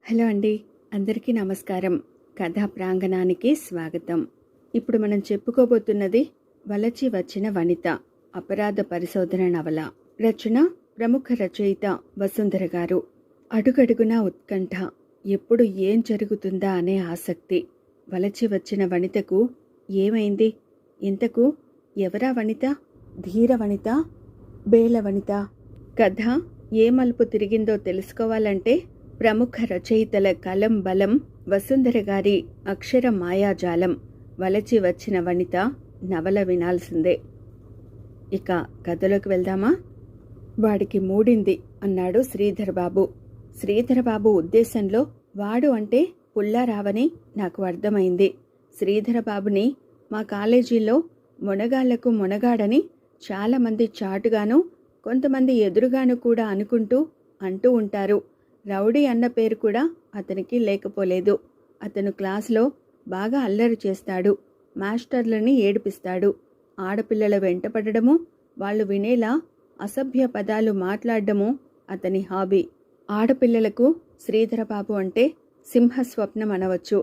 Hello అండి, అందరికీ నమస్కారం. కథా ప్రాంగణానికి స్వాగతం. ఇప్పుడు మనం చెప్పుకోబోతున్నది వలచి వచ్చిన వనిత అపరాధ పరిశోధన నవల. రచన ప్రముఖ రచయిత వసుంధర గారు. అడుగడుగునా ఉత్కంఠ, ఎప్పుడు ఏం జరుగుతుందా అనే ఆసక్తి. వలచి వచ్చిన వనితకు ఏమైంది? ఇంతకు ఎవరా వనిత? ధీర వనిత, బేల వనిత? కథ ఏ మలుపు తిరిగిందో తెలుసుకోవాలంటే ప్రముఖ రచయితల కలం బలం, వసుంధర గారి అక్షర మాయాజాలం, వలచి వచ్చిన వనిత నవల వినాల్సిందే. ఇక కథలోకి వెళ్దామా? వాడికి మూడింది అన్నాడు శ్రీధరబాబు. శ్రీధరబాబు ఉద్దేశంలో వాడు అంటే పుల్లారావని నాకు అర్థమైంది. శ్రీధరబాబుని మా కాలేజీలో మొనగాళ్లకు మొనగాడని చాలామంది చాటుగాను, కొంతమంది ఎదురుగాను కూడా అంటూ ఉంటారు. రౌడీ అన్న పేరు కూడా అతనికి లేకపోలేదు. అతను క్లాసులో బాగా అల్లరి చేస్తాడు, మాస్టర్లని ఏడిపిస్తాడు, ఆడపిల్లల వెంటపడడము, వాళ్ళు వినేలా అసభ్య పదాలు మాట్లాడడము అతని హాబీ. ఆడపిల్లలకు శ్రీధరబాబు అంటే సింహస్వప్నం అనవచ్చు.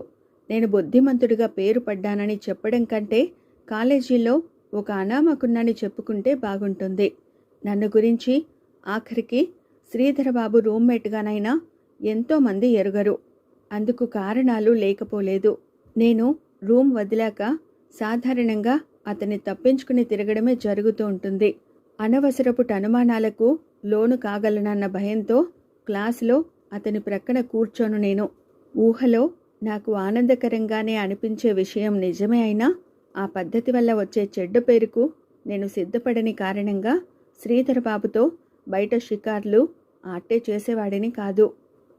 నేను బుద్ధిమంతుడిగా పేరు పడ్డానని చెప్పడం కంటే కాలేజీలో ఒక అనామకున్నని చెప్పుకుంటే బాగుంటుంది. నన్ను గురించి ఆఖరికి శ్రీధరబాబు రూమ్మేట్గానైనా ఎంతోమంది ఎరుగరు. అందుకు కారణాలు లేకపోలేదు. నేను రూమ్ వదిలాక సాధారణంగా అతన్ని తప్పించుకుని తిరగడమే జరుగుతూ ఉంటుంది. అనవసరపు అనుమానాలకు లోను కాగలనన్న భయంతో క్లాసులో అతని ప్రక్కన కూర్చోను నేను. ఊహలో నాకు ఆనందకరంగానే అనిపించే విషయం నిజమే అయినా ఆ పద్ధతి వల్ల వచ్చే చెడ్డ పేరుకు నేను సిద్ధపడని కారణంగా శ్రీధరబాబుతో బయట షికార్లు ఆటే చేసేవాడిని కాదు.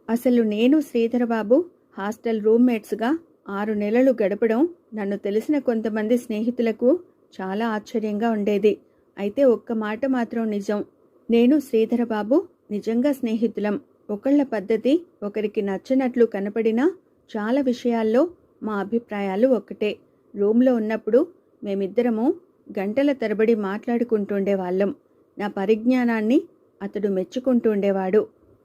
అసలు నేను శ్రీధరబాబు హాస్టల్ రూమ్మేట్స్గా 6 నెలలు గడపడం నన్ను తెలిసిన కొంతమంది స్నేహితులకు చాలా ఆశ్చర్యంగా ఉండేది. అయితే ఒక్క మాట మాత్రం నిజం. నేను శ్రీధరబాబు నిజంగా స్నేహితులం. ఒకళ్ళ పద్ధతి ఒకరికి నచ్చనట్లు కనపడినా చాలా విషయాల్లో మా అభిప్రాయాలు ఒక్కటే. రూమ్లో ఉన్నప్పుడు మేమిద్దరము గంటల తరబడి మాట్లాడుకుంటుండేవాళ్ళం. నా పరిజ్ఞానాన్ని అతడు మెచ్చుకుంటూ ఉండేవాడు.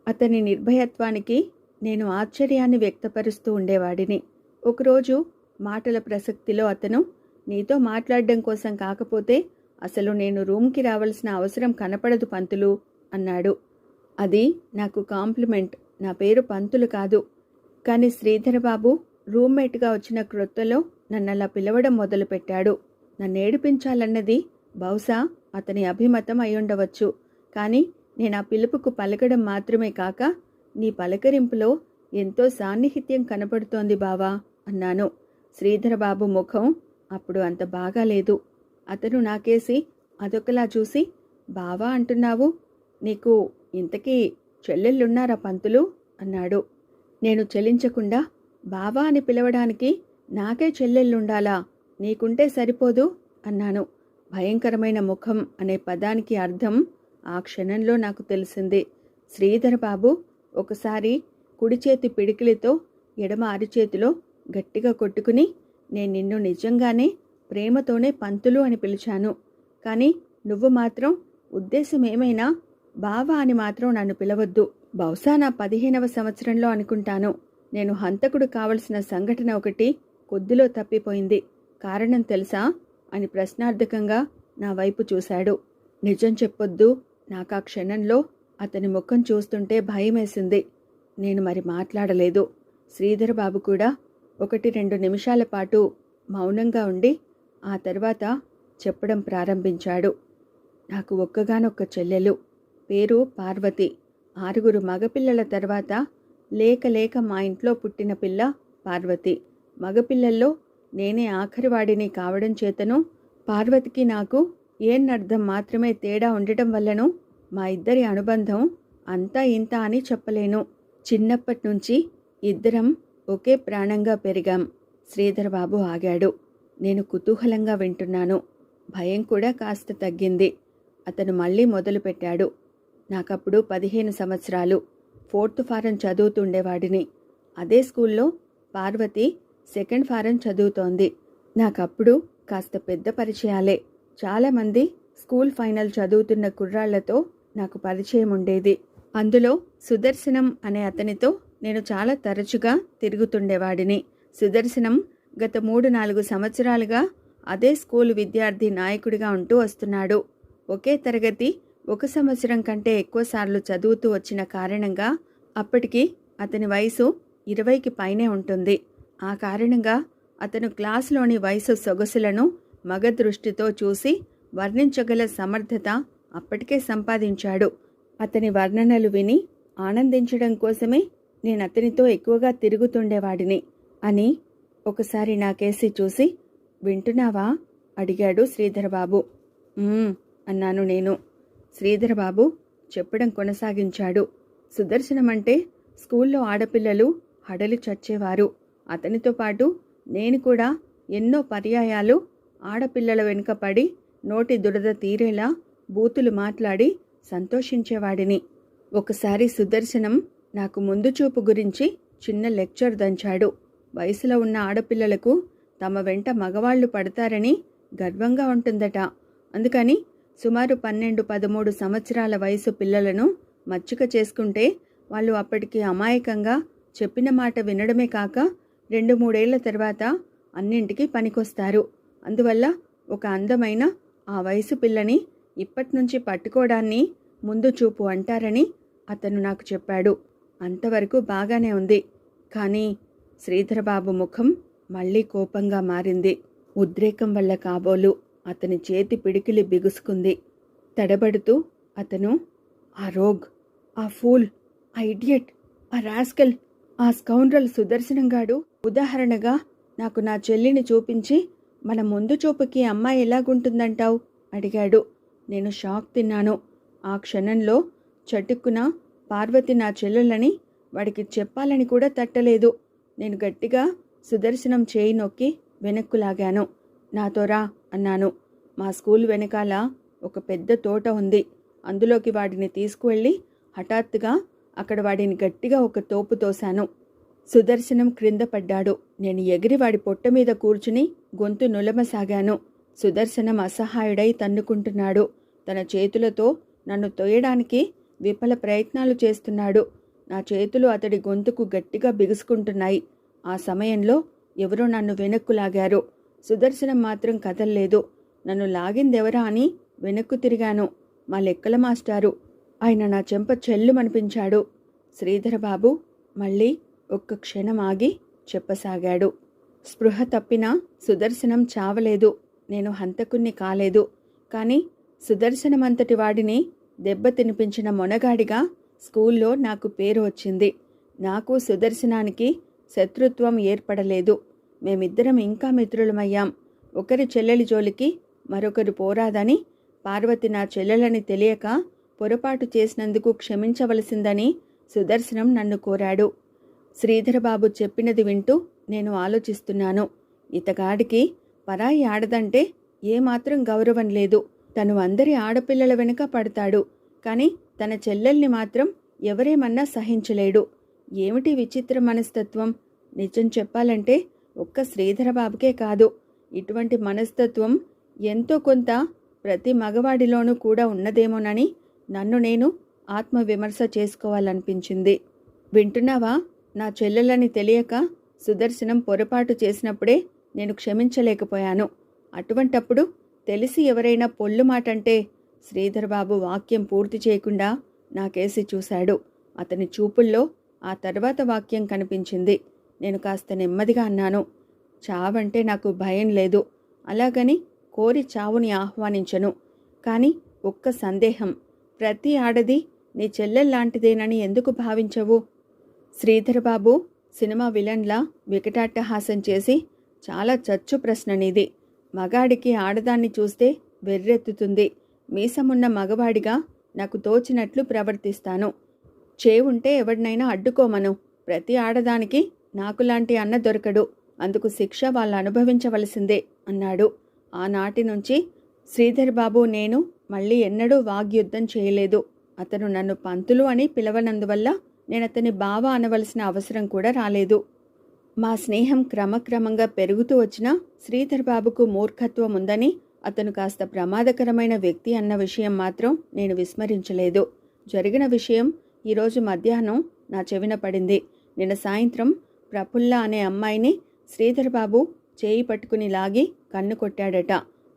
అతని నిర్భయత్వానికి నేను ఆశ్చర్యాన్ని వ్యక్తపరుస్తూ ఉండేవాడిని. ఒకరోజు మాటల ప్రసక్తిలో అతను, నీతో మాట్లాడడం కోసం కాకపోతే అసలు నేను రూమ్కి రావాల్సిన అవసరం కనపడదు పంతులు అన్నాడు. అది నాకు కాంప్లిమెంట్. నా పేరు పంతులు కాదు. కానీ శ్రీధరబాబు రూమ్మేట్గా వచ్చిన క్రొత్తలో నన్ను అలా పిలవడం మొదలుపెట్టాడు. నన్ను ఏడిపించాలన్నది బహుశా అతని అభిమతం అయ్యుండవచ్చు. కానీ నేను ఆ పిలుపుకు పలకడం మాత్రమే కాక, నీ పలకరింపులో ఎంతో సాన్నిహిత్యం కనపడుతోంది బావా అన్నాను. శ్రీధరబాబు ముఖం అప్పుడు అంత బాగాలేదు. అతను నాకేసి అదొకలా చూసి, బావా అంటున్నావు, నీకు ఇంతకీ చెల్లెళ్ళున్నారా పంతులు అన్నాడు. నేను చలించకుండా, బావా అని పిలవడానికి నాకే చెల్లెళ్ళుండాలా, నీకుంటే సరిపోదు అన్నాను. భయంకరమైన ముఖం అనే పదానికి అర్థం ఆ క్షణంలో నాకు తెలిసింది. శ్రీధరబాబు ఒకసారి కుడి చేతి పిడికిలితో ఎడమ అరిచేతిలో గట్టిగా కొట్టుకుని, నేను నిన్ను నిజంగానే ప్రేమతోనే పంతులు అని పిలిచాను, కానీ నువ్వు మాత్రం ఉద్దేశం ఏమైనా బావా అని మాత్రం నన్ను పిలవద్దు. బహుశా నా 15వ సంవత్సరంలో అనుకుంటాను. నేను హంతకుడు కావలసిన సంఘటన ఒకటి కొద్దిలో తప్పిపోయింది. కారణం తెలుసా అని ప్రశ్నార్థకంగా నా వైపు చూశాడు. నిజం చెప్పొద్దు. నాకు ఆ క్షణంలో అతని ముఖం చూస్తుంటే భయమేసింది. నేను మరి మాట్లాడలేదు. శ్రీధరబాబు కూడా 1-2 నిమిషాల పాటు మౌనంగా ఉండి ఆ తర్వాత చెప్పడం ప్రారంభించాడు. నాకు ఒక్కగానొక్క చెల్లెలు, పేరు పార్వతి. 6 మగపిల్లల తర్వాత లేక మా ఇంట్లో పుట్టిన పిల్ల పార్వతి. మగపిల్లల్లో నేనే ఆఖరివాడిని కావడం చేతను పార్వతికి నాకు ఏన్నర్థం మాత్రమే తేడా ఉండటం వల్లను మా ఇద్దరి అనుబంధం అంతా ఇంత అని చెప్పలేను. చిన్నప్పటి నుంచి ఇద్దరం ఒకే ప్రాణంగా పెరిగాం. శ్రీధరబాబు ఆగాడు. నేను కుతూహలంగా వింటున్నాను. భయం కూడా కాస్త తగ్గింది. అతను మళ్ళీ మొదలుపెట్టాడు. నాకప్పుడు 15 సంవత్సరాలు. 4th form చదువుతుండేవాడిని. అదే స్కూల్లో పార్వతి 2nd ఫారం చదువుతోంది. నాకప్పుడు కాస్త పెద్ద పరిచయాలే. చాలామంది స్కూల్ ఫైనల్ చదువుతున్న కుర్రాళ్లతో నాకు పరిచయం ఉండేది. అందులో సుదర్శనం అనే అతనితో నేను చాలా తరచుగా తిరుగుతుండేవాడిని. సుదర్శనం గత 3-4 సంవత్సరాలుగా అదే స్కూలు విద్యార్థి నాయకుడిగా ఉంటూ వస్తున్నాడు. ఒకే తరగతి 1 సంవత్సరం కంటే ఎక్కువసార్లు చదువుతూ వచ్చిన కారణంగా అప్పటికి అతని వయసు 20కి పైనే ఉంటుంది. ఆ కారణంగా అతను క్లాసులోని వయసు సొగసులను మగ దృష్టితో చూసి వర్ణించగల సమర్థత అప్పటికే సంపాదించాడు. అతని వర్ణనలు విని ఆనందించడం కోసమే నేనతనితో ఎక్కువగా తిరుగుతుండేవాడిని అని ఒకసారి నాకేసి చూసి, వింటున్నావా అడిగాడు శ్రీధరబాబు. అన్నాను నేను. శ్రీధరబాబు చెప్పడం కొనసాగించాడు. సుదర్శనమంటే స్కూల్లో ఆడపిల్లలు హడలి చచ్చేవారు. అతనితో పాటు నేను కూడా ఎన్నో పర్యాయాలు ఆడపిల్లల వెనుక పడి నోటి దురద తీరేలా బూతులు మాట్లాడి సంతోషించేవాడిని. ఒకసారి సుదర్శనం నాకు ముందు చూపు గురించి చిన్న లెక్చర్ దంచాడు. వయసులో ఉన్న ఆడపిల్లలకు తమ వెంట మగవాళ్లు పడతారని గర్వంగా ఉంటుందట. అందుకని సుమారు 12-13 సంవత్సరాల వయసు పిల్లలను మచ్చిక చేసుకుంటే వాళ్ళు అప్పటికి అమాయకంగా చెప్పిన మాట వినడమే కాక 2-3 ఏళ్ల తర్వాత అన్నింటికీ పనికొస్తారు. అందువల్ల ఒక అందమైన ఆ వయసు పిల్లని ఇప్పటినుంచి పట్టుకోవడాన్ని ముందు చూపు అంటారని అతను నాకు చెప్పాడు. అంతవరకు బాగానే ఉంది. కానీ శ్రీధరబాబు ముఖం మళ్లీ కోపంగా మారింది. ఉద్రేకం వల్ల కాబోలు అతని చేతి పిడికిలి బిగుసుకుంది. తడబడుతూ అతను, ఆ రోగ్, ఆ ఫూల్, ఆ ఇడియట్, ఆ రాస్కల్, ఆ స్కౌండ్రల్ సుదర్శనంగాడు ఉదాహరణగా నాకు నా చెల్లిని చూపించి, మన ముందు చూపుకి అమ్మాయి ఎలాగుంటుందంటావు అడిగాడు. నేను షాక్ తిన్నాను. ఆ క్షణంలో చటుక్కున పార్వతి నా చెల్లెలని వాడికి చెప్పాలని కూడా తట్టలేదు. నేను గట్టిగా సుదర్శనం చేయి నొక్కి వెనక్కు లాగాను. నాతో రా అన్నాను. మా స్కూల్ వెనకాల ఒక పెద్ద తోట ఉంది. అందులోకి వాడిని తీసుకువెళ్ళి హఠాత్తుగా అక్కడ వాడిని గట్టిగా ఒక తోపు తోశాను. సుదర్శనం క్రింద పడ్డాడు. నేను ఎగిరి వాడి పొట్ట మీద కూర్చుని గొంతు నులమసాగాను. సుదర్శనం అసహాయుడై తన్నుకుంటున్నాడు. తన చేతులతో నన్ను తోయడానికి విఫల ప్రయత్నాలు చేస్తున్నాడు. నా చేతులు అతడి గొంతుకు గట్టిగా బిగుసుకుంటున్నాయి. ఆ సమయంలో ఎవరో నన్ను వెనక్కు లాగారు. సుదర్శనం మాత్రం కదల్లేదు. నన్ను లాగిందెవరా అని వెనక్కు తిరిగాను. మా లెక్కల మాస్టారు. ఆయన నా చెంప చెల్లుమనిపించాడు. శ్రీధరబాబు మళ్ళీ ఒక్క క్షణం ఆగి చెప్పసాగాడు. స్పృహ తప్పిన సుదర్శనం చావలేదు. నేను హంతకుణ్ణి కాలేదు. కానీ సుదర్శనమంతటి వాడిని దెబ్బ తినిపించిన మొనగాడిగా స్కూల్లో నాకు పేరు వచ్చింది. నాకు సుదర్శనానికి శత్రుత్వం ఏర్పడలేదు. మేమిద్దరం ఇంకా మిత్రులమయ్యాం. ఒకరి చెల్లెలి జోలికి మరొకరు పోరాదని, పార్వతి నా చెల్లెలని తెలియక పొరపాటు చేసినందుకు క్షమించవలసిందని సుదర్శనం నన్ను కోరాడు. శ్రీధరబాబు చెప్పినది వింటూ నేను ఆలోచిస్తున్నాను. ఇతగాడికి పరాయి ఆడదంటే ఏమాత్రం గౌరవం లేదు. తను అందరి ఆడపిల్లల వెనుక పడతాడు. కానీ తన చెల్లెల్ని మాత్రం ఎవరేమన్నా సహించలేడు. ఏమిటి విచిత్ర మనస్తత్వం? నిజం చెప్పాలంటే ఒక్క శ్రీధరబాబుకే కాదు, ఇటువంటి మనస్తత్వం ఎంతో కొంత ప్రతి మగవాడిలోనూ కూడా ఉన్నదేమోనని నన్ను నేను ఆత్మవిమర్శ చేసుకోవాలనిపించింది. వింటున్నావా? నా చెల్లెలని తెలియక సుదర్శనం పొరపాటు చేసినప్పుడే నేను క్షమించలేకపోయాను. అటువంటప్పుడు తెలిసి ఎవరైనా పొల్లు మాటంటే శ్రీధరబాబు వాక్యం పూర్తి చేయకుండా నాకేసి చూశాడు. అతని చూపుల్లో ఆ తర్వాత వాక్యం కనిపించింది. నేను కాస్త నెమ్మదిగా అన్నాను, చావంటే నాకు భయం లేదు. అలాగని కోరి చావుని ఆహ్వానించను. కానీ ఒక్క సందేహం, ప్రతి ఆడది నీ చెల్లెల్లాంటిదేనని ఎందుకు భావించవు? శ్రీధరబాబు సినిమా విలన్లా వికటాట్టహాసం చేసి, చాలా చచ్చు ప్రశ్న నీది. మగాడికి ఆడదాన్ని చూస్తే వెర్రెత్తుతుంది. మీసమున్న మగవాడిగా నాకు తోచినట్లు ప్రవర్తిస్తాను. చేవుంటే ఎవడినైనా అడ్డుకోమను. ప్రతి ఆడదానికి నాకులాంటి అన్న దొరకడు. అందుకు శిక్ష వాళ్ళు అనుభవించవలసిందే అన్నాడు. ఆనాటి నుంచి శ్రీధర్బాబు నేను మళ్ళీ ఎన్నడూ వాగ్యుద్ధం చేయలేదు. అతను నన్ను పంతులు అని పిలవనందువల్ల నేనతని బావ అనవలసిన అవసరం కూడా రాలేదు. మా స్నేహం క్రమక్రమంగా పెరుగుతూ వచ్చినా శ్రీధర్బాబుకు మూర్ఖత్వం ఉందని, అతను కాస్త ప్రమాదకరమైన వ్యక్తి అన్న విషయం మాత్రం నేను విస్మరించలేదు. జరిగిన విషయం ఈరోజు మధ్యాహ్నం నా చెవిన పడింది. నిన్న సాయంత్రం ప్రఫుల్ల అనే అమ్మాయిని శ్రీధర్ బాబు చేయి పట్టుకుని లాగి కన్ను కొట్టాడట.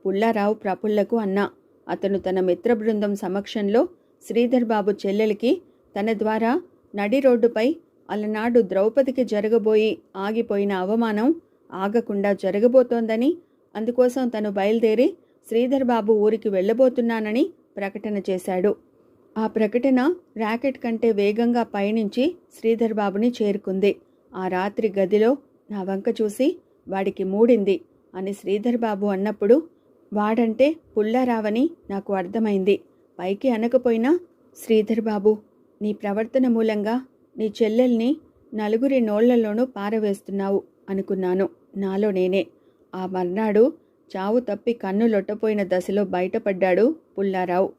పుల్లారావు ప్రఫుల్లకు అన్నా. అతను తన మిత్ర బృందం సమక్షంలో శ్రీధర్ బాబు చెల్లెలికి తన ద్వారా నడి రోడ్డుపై అలనాడు ద్రౌపదికి జరగబోయి ఆగిపోయిన అవమానం ఆగకుండా జరగబోతోందని, అందుకోసం తను బయలుదేరి శ్రీధర్ బాబు ఊరికి వెళ్ళబోతున్నానని ప్రకటన చేశాడు. ఆ ప్రకటన ర్యాకెట్ కంటే వేగంగా పయనించి శ్రీధర్ బాబుని చేరుకుంది. ఆ రాత్రి గదిలో నా వంక చూసి వాడికి మూడింది అని శ్రీధర్ బాబు అన్నప్పుడు వాడంటే పుల్లారావని నాకు అర్థమైంది. పైకి అనకపోయినా, శ్రీధర్ బాబు, నీ ప్రవర్తన మూలంగా నీ చెల్లెల్ని నలుగురి నోళ్లలోనూ పారవేస్తున్నావు అనుకున్నాను నాలో నేనే. ఆ మర్నాడు చావు తప్పి కన్ను లొట్టపోయిన దశలో బయటపడ్డాడు పుల్లారావు.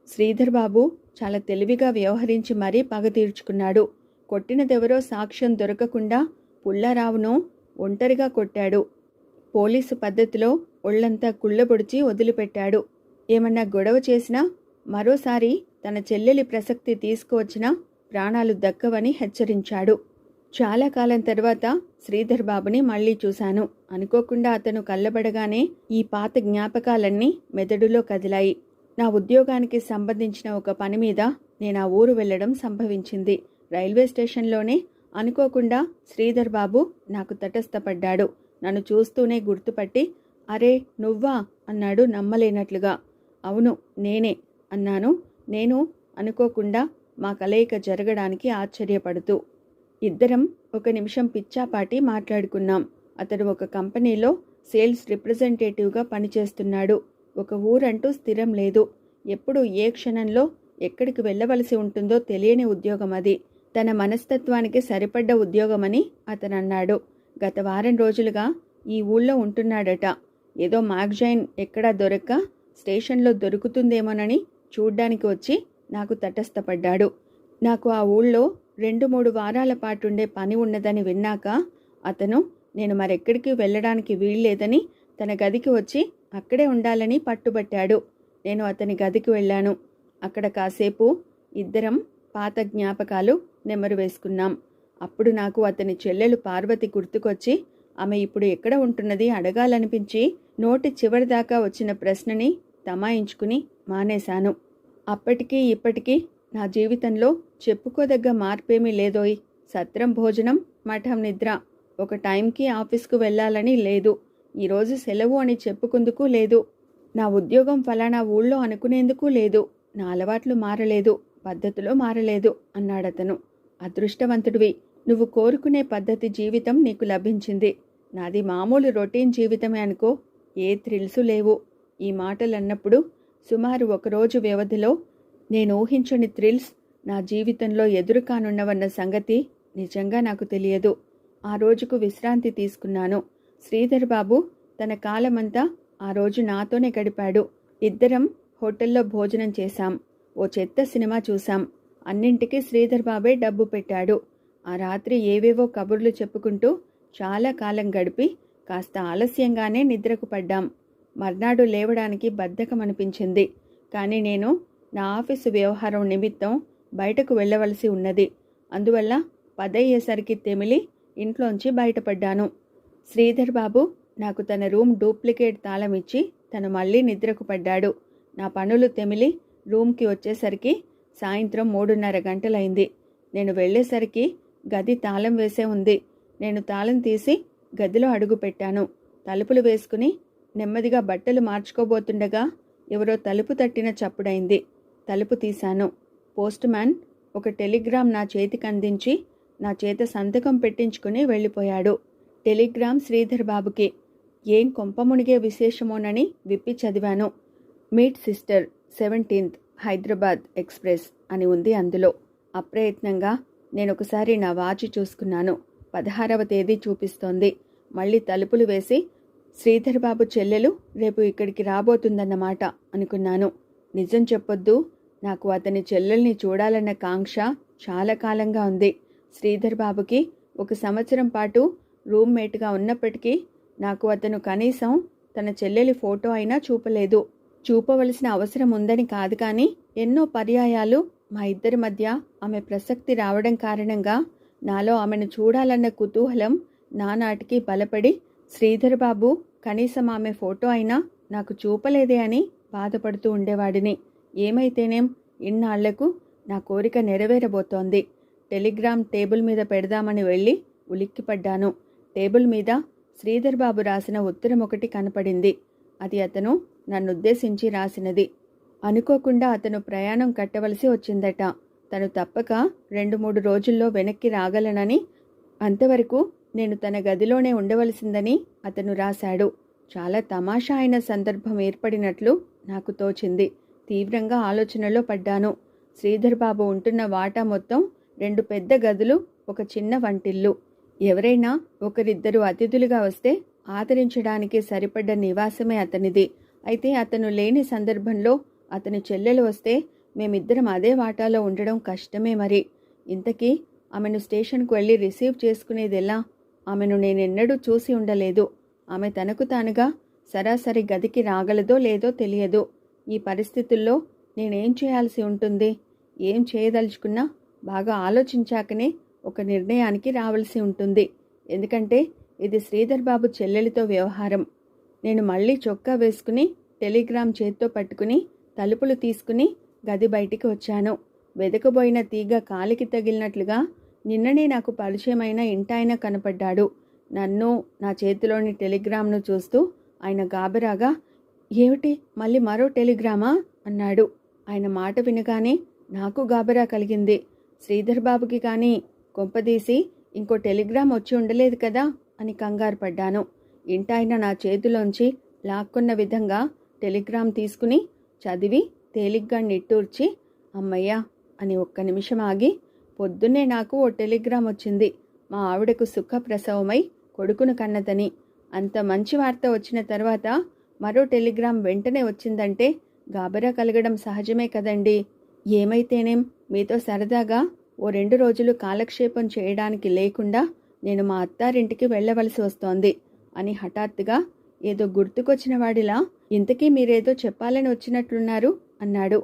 శ్రీధర్ బాబు చాలా తెలివిగా వ్యవహరించి మరీ పగ తీర్చుకున్నాడు. కొట్టినదెవరో సాక్ష్యం దొరకకుండా పుల్లారావును ఒంటరిగా కొట్టాడు. పోలీసు పద్ధతిలో ఒళ్లంతా కుళ్ళబొడిచి వదిలిపెట్టాడు. ఏమన్నా గొడవ చేసినా, మరోసారి తన చెల్లెలి ప్రసక్తి తీసుకువచ్చినా ప్రాణాలు దక్కవని హెచ్చరించాడు. చాలా కాలం తర్వాత శ్రీధర్ బాబుని మళ్లీ చూశాను. అనుకోకుండా అతను కళ్ళబడగానే ఈ పాత జ్ఞాపకాలన్నీ మెదడులో కదిలాయి. నా ఉద్యోగానికి సంబంధించిన ఒక పని మీద నేను ఆ ఊరు వెళ్లడం సంభవించింది. రైల్వే స్టేషన్లోనే అనుకోకుండా శ్రీధర్ బాబు నాకు తటస్థపడ్డాడు. నన్ను చూస్తూనే గుర్తుపట్టి, అరే నువ్వా అన్నాడు నమ్మలేనట్లుగా. అవును నేనే అన్నాను. నేను అనుకోకుండా మా కలయిక జరగడానికి ఆశ్చర్యపడుతూ. ఇద్దరం ఒక నిమిషం పిచ్చాపాటి మాట్లాడుకున్నాం. అతడు ఒక కంపెనీలో సేల్స్ రిప్రజెంటేటివ్గా పనిచేస్తున్నాడు. ఒక ఊరంటూ స్థిరం లేదు. ఎప్పుడు ఏ క్షణంలో ఎక్కడికి వెళ్ళవలసి ఉంటుందో తెలియని ఉద్యోగం అది. తన మనస్తత్వానికి సరిపడ్డ ఉద్యోగమని అతను అన్నాడు. గత వారం రోజులుగా ఈ ఊళ్ళో ఉంటున్నాడట. ఏదో మ్యాగజైన్ ఎక్కడా దొరక్క స్టేషన్లో దొరుకుతుందేమోనని చూడ్డానికి వచ్చి నాకు తటస్థపడ్డాడు. నాకు ఆ ఊళ్ళో 2-3 వారాల పాటుండే పని ఉన్నదని విన్నాక అతను నేను మరెక్కడికి వెళ్ళడానికి వీల్లేదని తన గదికి వచ్చి అక్కడే ఉండాలని పట్టుబట్టాడు. నేను అతని గదికి వెళ్ళాను. అక్కడ కాసేపు ఇద్దరం పాత జ్ఞాపకాలు నెమరు వేసుకున్నాం. అప్పుడు నాకు అతని చెల్లెలు పార్వతి గుర్తుకొచ్చి ఆమె ఇప్పుడు ఎక్కడ ఉంటున్నది అడగాలనిపించి నోటి చివరిదాకా వచ్చిన ప్రశ్నని తమాయించుకుని మానేశాను. అప్పటికీ ఇప్పటికీ నా జీవితంలో చెప్పుకోదగ్గ మార్పేమీ లేదోయ్. సత్రం భోజనం, మఠం నిద్ర. ఒక టైంకి ఆఫీస్కు వెళ్ళాలని లేదు. ఈరోజు సెలవు అని చెప్పుకుందుకు లేదు. నా ఉద్యోగం ఫలానా ఊళ్ళో అనుకునేందుకు లేదు. నా అలవాట్లు మారలేదు, పద్ధతులు మారలేదు అన్నాడతను. అదృష్టవంతుడివి. నువ్వు కోరుకునే పద్ధతి జీవితం నీకు లభించింది. నాది మామూలు రొటీన్ జీవితమే అనుకో. ఏ థ్రిల్సు లేవు. ఈ మాటలన్నప్పుడు సుమారు 1 రోజు వ్యవధిలో నేను ఊహించని థ్రిల్స్ నా జీవితంలో ఎదురు కానున్నవన్న సంగతి నిజంగా నాకు తెలియదు. ఆ రోజుకు విశ్రాంతి తీసుకున్నాను. శ్రీధర్ బాబు తన కాలమంతా ఆ రోజు నాతోనే గడిపాడు. ఇద్దరం హోటల్లో భోజనం చేశాం. ఓ చెత్త సినిమా చూశాం. అన్నింటికీ శ్రీధర్ బాబే డబ్బు పెట్టాడు. ఆ రాత్రి ఏవేవో కబుర్లు చెప్పుకుంటూ చాలా కాలం గడిపి కాస్త ఆలస్యంగానే నిద్రకు పడ్డాం. మర్నాడు లేవడానికి బద్ధకం అనిపించింది. కానీ నేను నా ఆఫీసు వ్యవహారం నిమిత్తం బయటకు వెళ్ళవలసి ఉన్నది. అందువల్ల 10 అయ్యేసరికి తెమిలి ఇంట్లోంచి బయటపడ్డాను. శ్రీధర్ బాబు నాకు తన రూమ్ డూప్లికేట్ తాళం ఇచ్చి తను మళ్ళీ నిద్రకు పడ్డాడు. నా పనులు తెమిలి రూమ్కి వచ్చేసరికి సాయంత్రం 3:30 గంటలైంది. నేను వెళ్ళేసరికి గది తాళం వేసే ఉంది. నేను తాళం తీసి గదిలో అడుగు పెట్టాను. తలుపులు వేసుకుని నెమ్మదిగా బట్టలు మార్చుకోబోతుండగా ఎవరో తలుపు తట్టిన చప్పుడైంది. తలుపు తీశాను. పోస్ట్ మ్యాన్ ఒక టెలిగ్రామ్ నా చేతికి అందించి నా చేత సంతకం పెట్టించుకుని వెళ్ళిపోయాడు. టెలిగ్రామ్ శ్రీధర్ బాబుకి. ఏం కొంపమునిగే విశేషమోనని విప్పి చదివాను. Meet sister 17th Hyderabad express అని ఉంది అందులో. అప్రయత్నంగా నేనొకసారి నా వాచి చూసుకున్నాను. 16వ తేదీ చూపిస్తోంది. మళ్ళీ తలుపులు వేసి శ్రీధర్ బాబు చెల్లెలు రేపు ఇక్కడికి రాబోతుందన్నమాట అనుకున్నాను. నిజం చెప్పొద్దు, నాకు అతని చెల్లెల్ని చూడాలన్న కాంక్ష చాలా కాలంగా ఉంది. శ్రీధర్ బాబుకి 1 సంవత్సరం పాటు రూమ్మేట్గా ఉన్నప్పటికీ నాకు అతను కనీసం తన చెల్లెలి ఫోటో అయినా చూపలేదు. చూపవలసిన అవసరం ఉందని కాదు, కానీ ఎన్నో పర్యాయాలు మా ఇద్దరి మధ్య ఆమె ప్రసక్తి రావడం కారణంగా నాలో ఆమెను చూడాలన్న కుతూహలం నానాటికి బలపడి శ్రీధర్ బాబు కనీసం ఆమె ఫోటో అయినా నాకు చూపలేదే అని బాధపడుతూ ఉండేవాడిని. ఏమైతేనేం ఇన్నాళ్లకు నా కోరిక నెరవేరబోతోంది. టెలిగ్రామ్ టేబుల్ మీద పెడదామని వెళ్ళి ఉలిక్కిపడ్డాను. టేబుల్ మీద శ్రీధర్ బాబు రాసిన ఉత్తరం ఒకటి కనపడింది. అది అతను నన్నుద్దేశించి రాసినది. అనుకోకుండా అతను ప్రయాణం కట్టవలసి వచ్చిందట. తను తప్పక 2-3 రోజుల్లో వెనక్కి రాగలనని, అంతవరకు నేను తన గదిలోనే ఉండవలసిందని అతను రాశాడు. చాలా తమాషా అయిన సందర్భం ఏర్పడినట్లు నాకు తోచింది. తీవ్రంగా ఆలోచనలో పడ్డాను. శ్రీధర్ బాబు ఉంటున్న వాటా మొత్తం 2 పెద్ద గదులు, ఒక చిన్న వంటిల్లు. ఎవరైనా ఒకరిద్దరు అతిథులుగా వస్తే ఆదరించడానికి సరిపడ్డ నివాసమే అతనిది. అయితే అతను లేని సందర్భంలో అతని చెల్లెలు వస్తే మేమిద్దరం అదే వాటాలో ఉండడం కష్టమే. మరి ఇంతకీ ఆమెను స్టేషన్కు వెళ్ళి రిసీవ్ చేసుకునేదెలా? ఆమెను నేనెన్నడూ చూసి ఉండలేదు. ఆమె తనకు తానుగా సరాసరి గదికి రాగలదో లేదో తెలియదు. ఈ పరిస్థితుల్లో నేనేం చేయాల్సి ఉంటుంది? ఏం చేయదలుచుకున్నా బాగా ఆలోచించాకనే ఒక నిర్ణయానికి రావాల్సి ఉంటుంది. ఎందుకంటే ఇది శ్రీధర్ బాబు చెల్లెలితో వ్యవహారం. నేను మళ్ళీ చొక్కా వేసుకుని టెలిగ్రామ్ చేత్తో పట్టుకుని తలుపులు తీసుకుని గది బయటికి వచ్చాను. వెదకబోయిన తీగ కాలికి తగిలినట్లుగా నిన్ననే నాకు పరిచయమైన ఇంటాయన కనపడ్డాడు. నన్ను, నా చేతిలోని టెలిగ్రామ్ను చూస్తూ ఆయన గాబరాగా, ఏమిటి, మళ్ళీ మరో టెలిగ్రామా అన్నాడు. ఆయన మాట వినగానే నాకు గాబరా కలిగింది. శ్రీధర్ బాబుకి కానీ కొంపదీసి ఇంకో టెలిగ్రామ్ వచ్చి ఉండలేదు కదా అని కంగారు పడ్డాను. ఇంటాయన నా చేతిలోంచి లాక్కున్న విధంగా టెలిగ్రామ్ తీసుకుని చదివి తేలిగ్గా నిట్టూర్చి, అమ్మయ్యా అని ఒక్క నిమిషం ఆగి, పొద్దున్నే నాకు ఓ టెలిగ్రామ్ వచ్చింది. మా ఆవిడకు సుఖప్రసవమై కొడుకును కన్నదని. అంత మంచి వార్త వచ్చిన తర్వాత మరో టెలిగ్రామ్ వెంటనే వచ్చిందంటే గాబరా కలగడం సహజమే కదండి. ఏమైతేనేం మీతో సరదాగా ఓ 2 రోజులు కాలక్షేపం చేయడానికి లేకుండా నేను మా అత్తారింటికి వెళ్ళవలసి వస్తోంది అని హఠాత్తుగా ఏదో గుర్తుకొచ్చిన వాడిలా, ఇంతకీ మీరేదో చెప్పాలని వచ్చినట్లున్నారు అన్నాడు.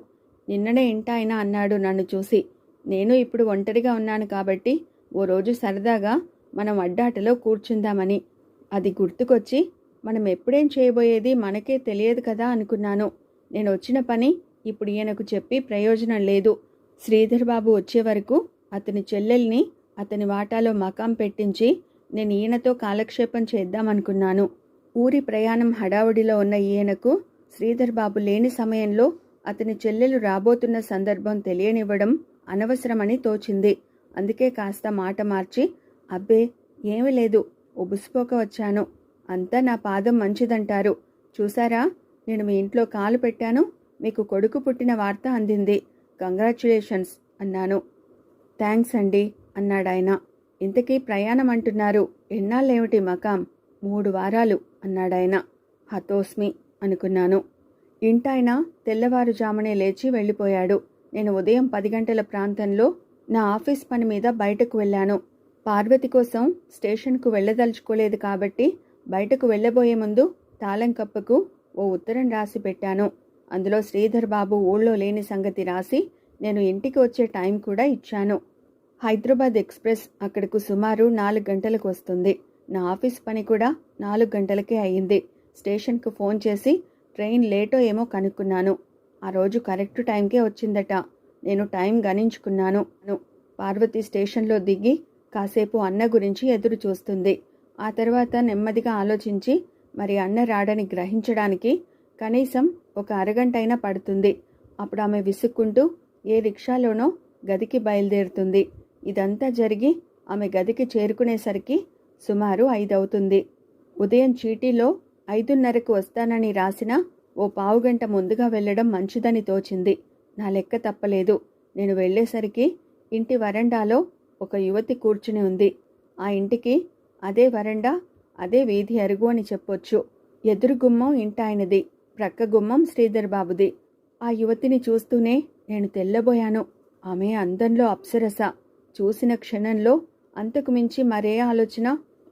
నిన్ననే ఇంటాయన అన్నాడు నన్ను చూసి, నేను ఇప్పుడు ఒంటరిగా ఉన్నాను కాబట్టి ఓ రోజు సరదాగా మనం అడ్డాటలో కూర్చుందామని. అది గుర్తుకొచ్చి మనం ఎప్పుడేం చేయబోయేది మనకే తెలియదు కదా అనుకున్నాను. నేను వచ్చిన పని ఇప్పుడు ఈయనకు చెప్పి ప్రయోజనం లేదు. శ్రీధర్ బాబు వచ్చే వరకు అతని చెల్లెల్ని అతని వాటాలో మకాం పెట్టించి నేను ఈయనతో కాలక్షేపం చేద్దామనుకున్నాను. ఊరి ప్రయాణం హడావుడిలో ఉన్న ఈయనకు శ్రీధర్ బాబు లేని సమయంలో అతని చెల్లెలు రాబోతున్న సందర్భం తెలియనివ్వడం అనవసరమని తోచింది. అందుకే కాస్త మాట మార్చి, అబ్బే ఏమీ లేదు, ఉబుసుపోక వచ్చాను. అంతా నా పాదం మంచిదంటారు. చూసారా, నేను మీ ఇంట్లో కాలు పెట్టాను, మీకు కొడుకు పుట్టిన వార్త అందింది. కంగ్రాచ్యులేషన్స్ అన్నాను. థ్యాంక్స్ అండి అన్నాడాయన. ఇంతకీ ప్రయాణం అంటున్నారు, ఎన్నాళ్ళేమిటి మకాం? 3 వారాలు అన్నాడాయన. హతోస్మి అనుకున్నాను. ఇంటాయన తెల్లవారుజామునే లేచి వెళ్ళిపోయాడు. నేను ఉదయం 10 గంటల ప్రాంతంలో నా ఆఫీస్ పని మీద బయటకు వెళ్ళాను. పార్వతి కోసం స్టేషన్కు వెళ్ళదలుచుకోలేదు కాబట్టి బయటకు వెళ్ళబోయే ముందు తాళం కప్పకు ఓ ఉత్తరం రాసి పెట్టాను. అందులో శ్రీధర్ బాబు ఊళ్ళో లేని సంగతి రాసి నేను ఇంటికి వచ్చే టైం కూడా ఇచ్చాను. హైదరాబాద్ ఎక్స్ప్రెస్ అక్కడకు సుమారు 4 గంటలకు వస్తుంది. నా ఆఫీస్ పని కూడా 4 గంటలకే అయ్యింది. స్టేషన్కు ఫోన్ చేసి ట్రైన్ లేటో ఏమో కనుక్కున్నాను. ఆ రోజు కరెక్ట్ టైంకే వచ్చిందట. నేను టైం గణించుకున్నాను. పార్వతి స్టేషన్లో దిగి కాసేపు అన్న గురించి ఎదురు చూస్తుంది. ఆ తర్వాత నెమ్మదిగా ఆలోచించి మరి అన్న రాడని గ్రహించడానికి కనీసం ఒక అరగంటైనా పడుతుంది. అప్పుడు ఆమె విసుక్కుంటూ ఏ రిక్షాలోనో గదికి బయలుదేరుతుంది. ఇదంతా జరిగి ఆమె గదికి చేరుకునేసరికి సుమారు 5 అవుతుంది. ఉదయం చీటీలో 5:30కు వస్తానని రాసిన ఓ పావుగంట ముందుగా వెళ్ళడం మంచిదని తోచింది. నా లెక్క తప్పలేదు. నేను వెళ్ళేసరికి ఇంటి వరండాలో ఒక యువతి కూర్చుని ఉంది. ఆ ఇంటికి అదే వరండా, అదే వీధి అరుగు అని చెప్పొచ్చు. ఎదురు గుమ్మం ఇంటాయనది, ప్రక్క గుమ్మం శ్రీధర్ బాబుది. ఆ యువతిని చూస్తూనే నేను తెల్లబోయాను. ఆమె అందంలో అప్సరస. చూసిన క్షణంలో అంతకు మించి మరే ఆలోచన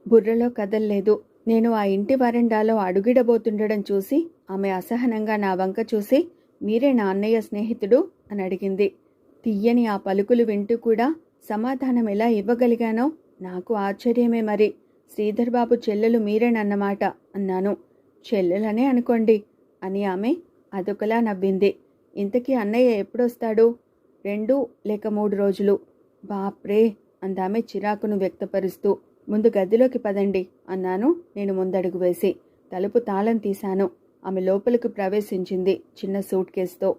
బుర్రలో కదల్లేదు. నేను ఆ ఇంటి వరండాలో అడుగిడబోతుండడం చూసి ఆమె అసహనంగా నా వంక చూసి, మీరే నా అన్నయ్య స్నేహితుడు అని అడిగింది. తీయని ఆ పలుకులు వింటూ కూడా సమాధానం ఎలా ఇవ్వగలిగానో నాకు ఆశ్చర్యమే మరి. శ్రీధర్ బాబు చెల్లెలు మీరేనన్నమాట అన్నాను. చెల్లెలనే అనుకోండి అని ఆమె అదొకలా నవ్వింది. ఇంతకీ అన్నయ్య ఎప్పుడొస్తాడు? 2 లేక 3 రోజులు. బాప్రే అందామె చిరాకును వ్యక్తపరుస్తూ. ముందు గదిలోకి పదండి అన్నాను నేను ముందడుగు వేసి. తలుపు తాళం తీశాను. ఆమె లోపలికి ప్రవేశించింది చిన్న సూట్ కేసుతో.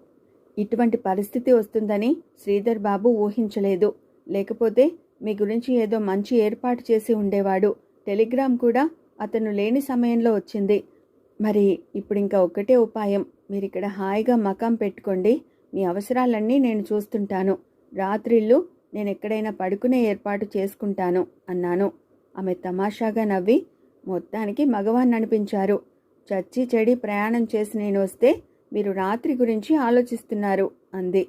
ఇటువంటి పరిస్థితి వస్తుందని శ్రీధర్ బాబు ఊహించలేదు. లేకపోతే మీ గురించి ఏదో మంచి ఏర్పాటు చేసి ఉండేవాడు. టెలిగ్రామ్ కూడా అతను లేని సమయంలో వచ్చింది. మరి ఇప్పుడింక ఒక్కటే ఉపాయం. మీరిక్కడ హాయిగా మకాం పెట్టుకోండి. మీ అవసరాలన్నీ నేను చూస్తుంటాను. రాత్రిళ్ళు నేనెక్కడైనా పడుకునే ఏర్పాటు చేసుకుంటాను అన్నాను. ఆమె తమాషాగా నవ్వి, మొత్తానికి మగవాన్ననిపించారు. చచ్చి చెడి ప్రయాణం చేసి నేను వస్తే మీరు రాత్రి గురించి ఆలోచిస్తున్నారు అంది.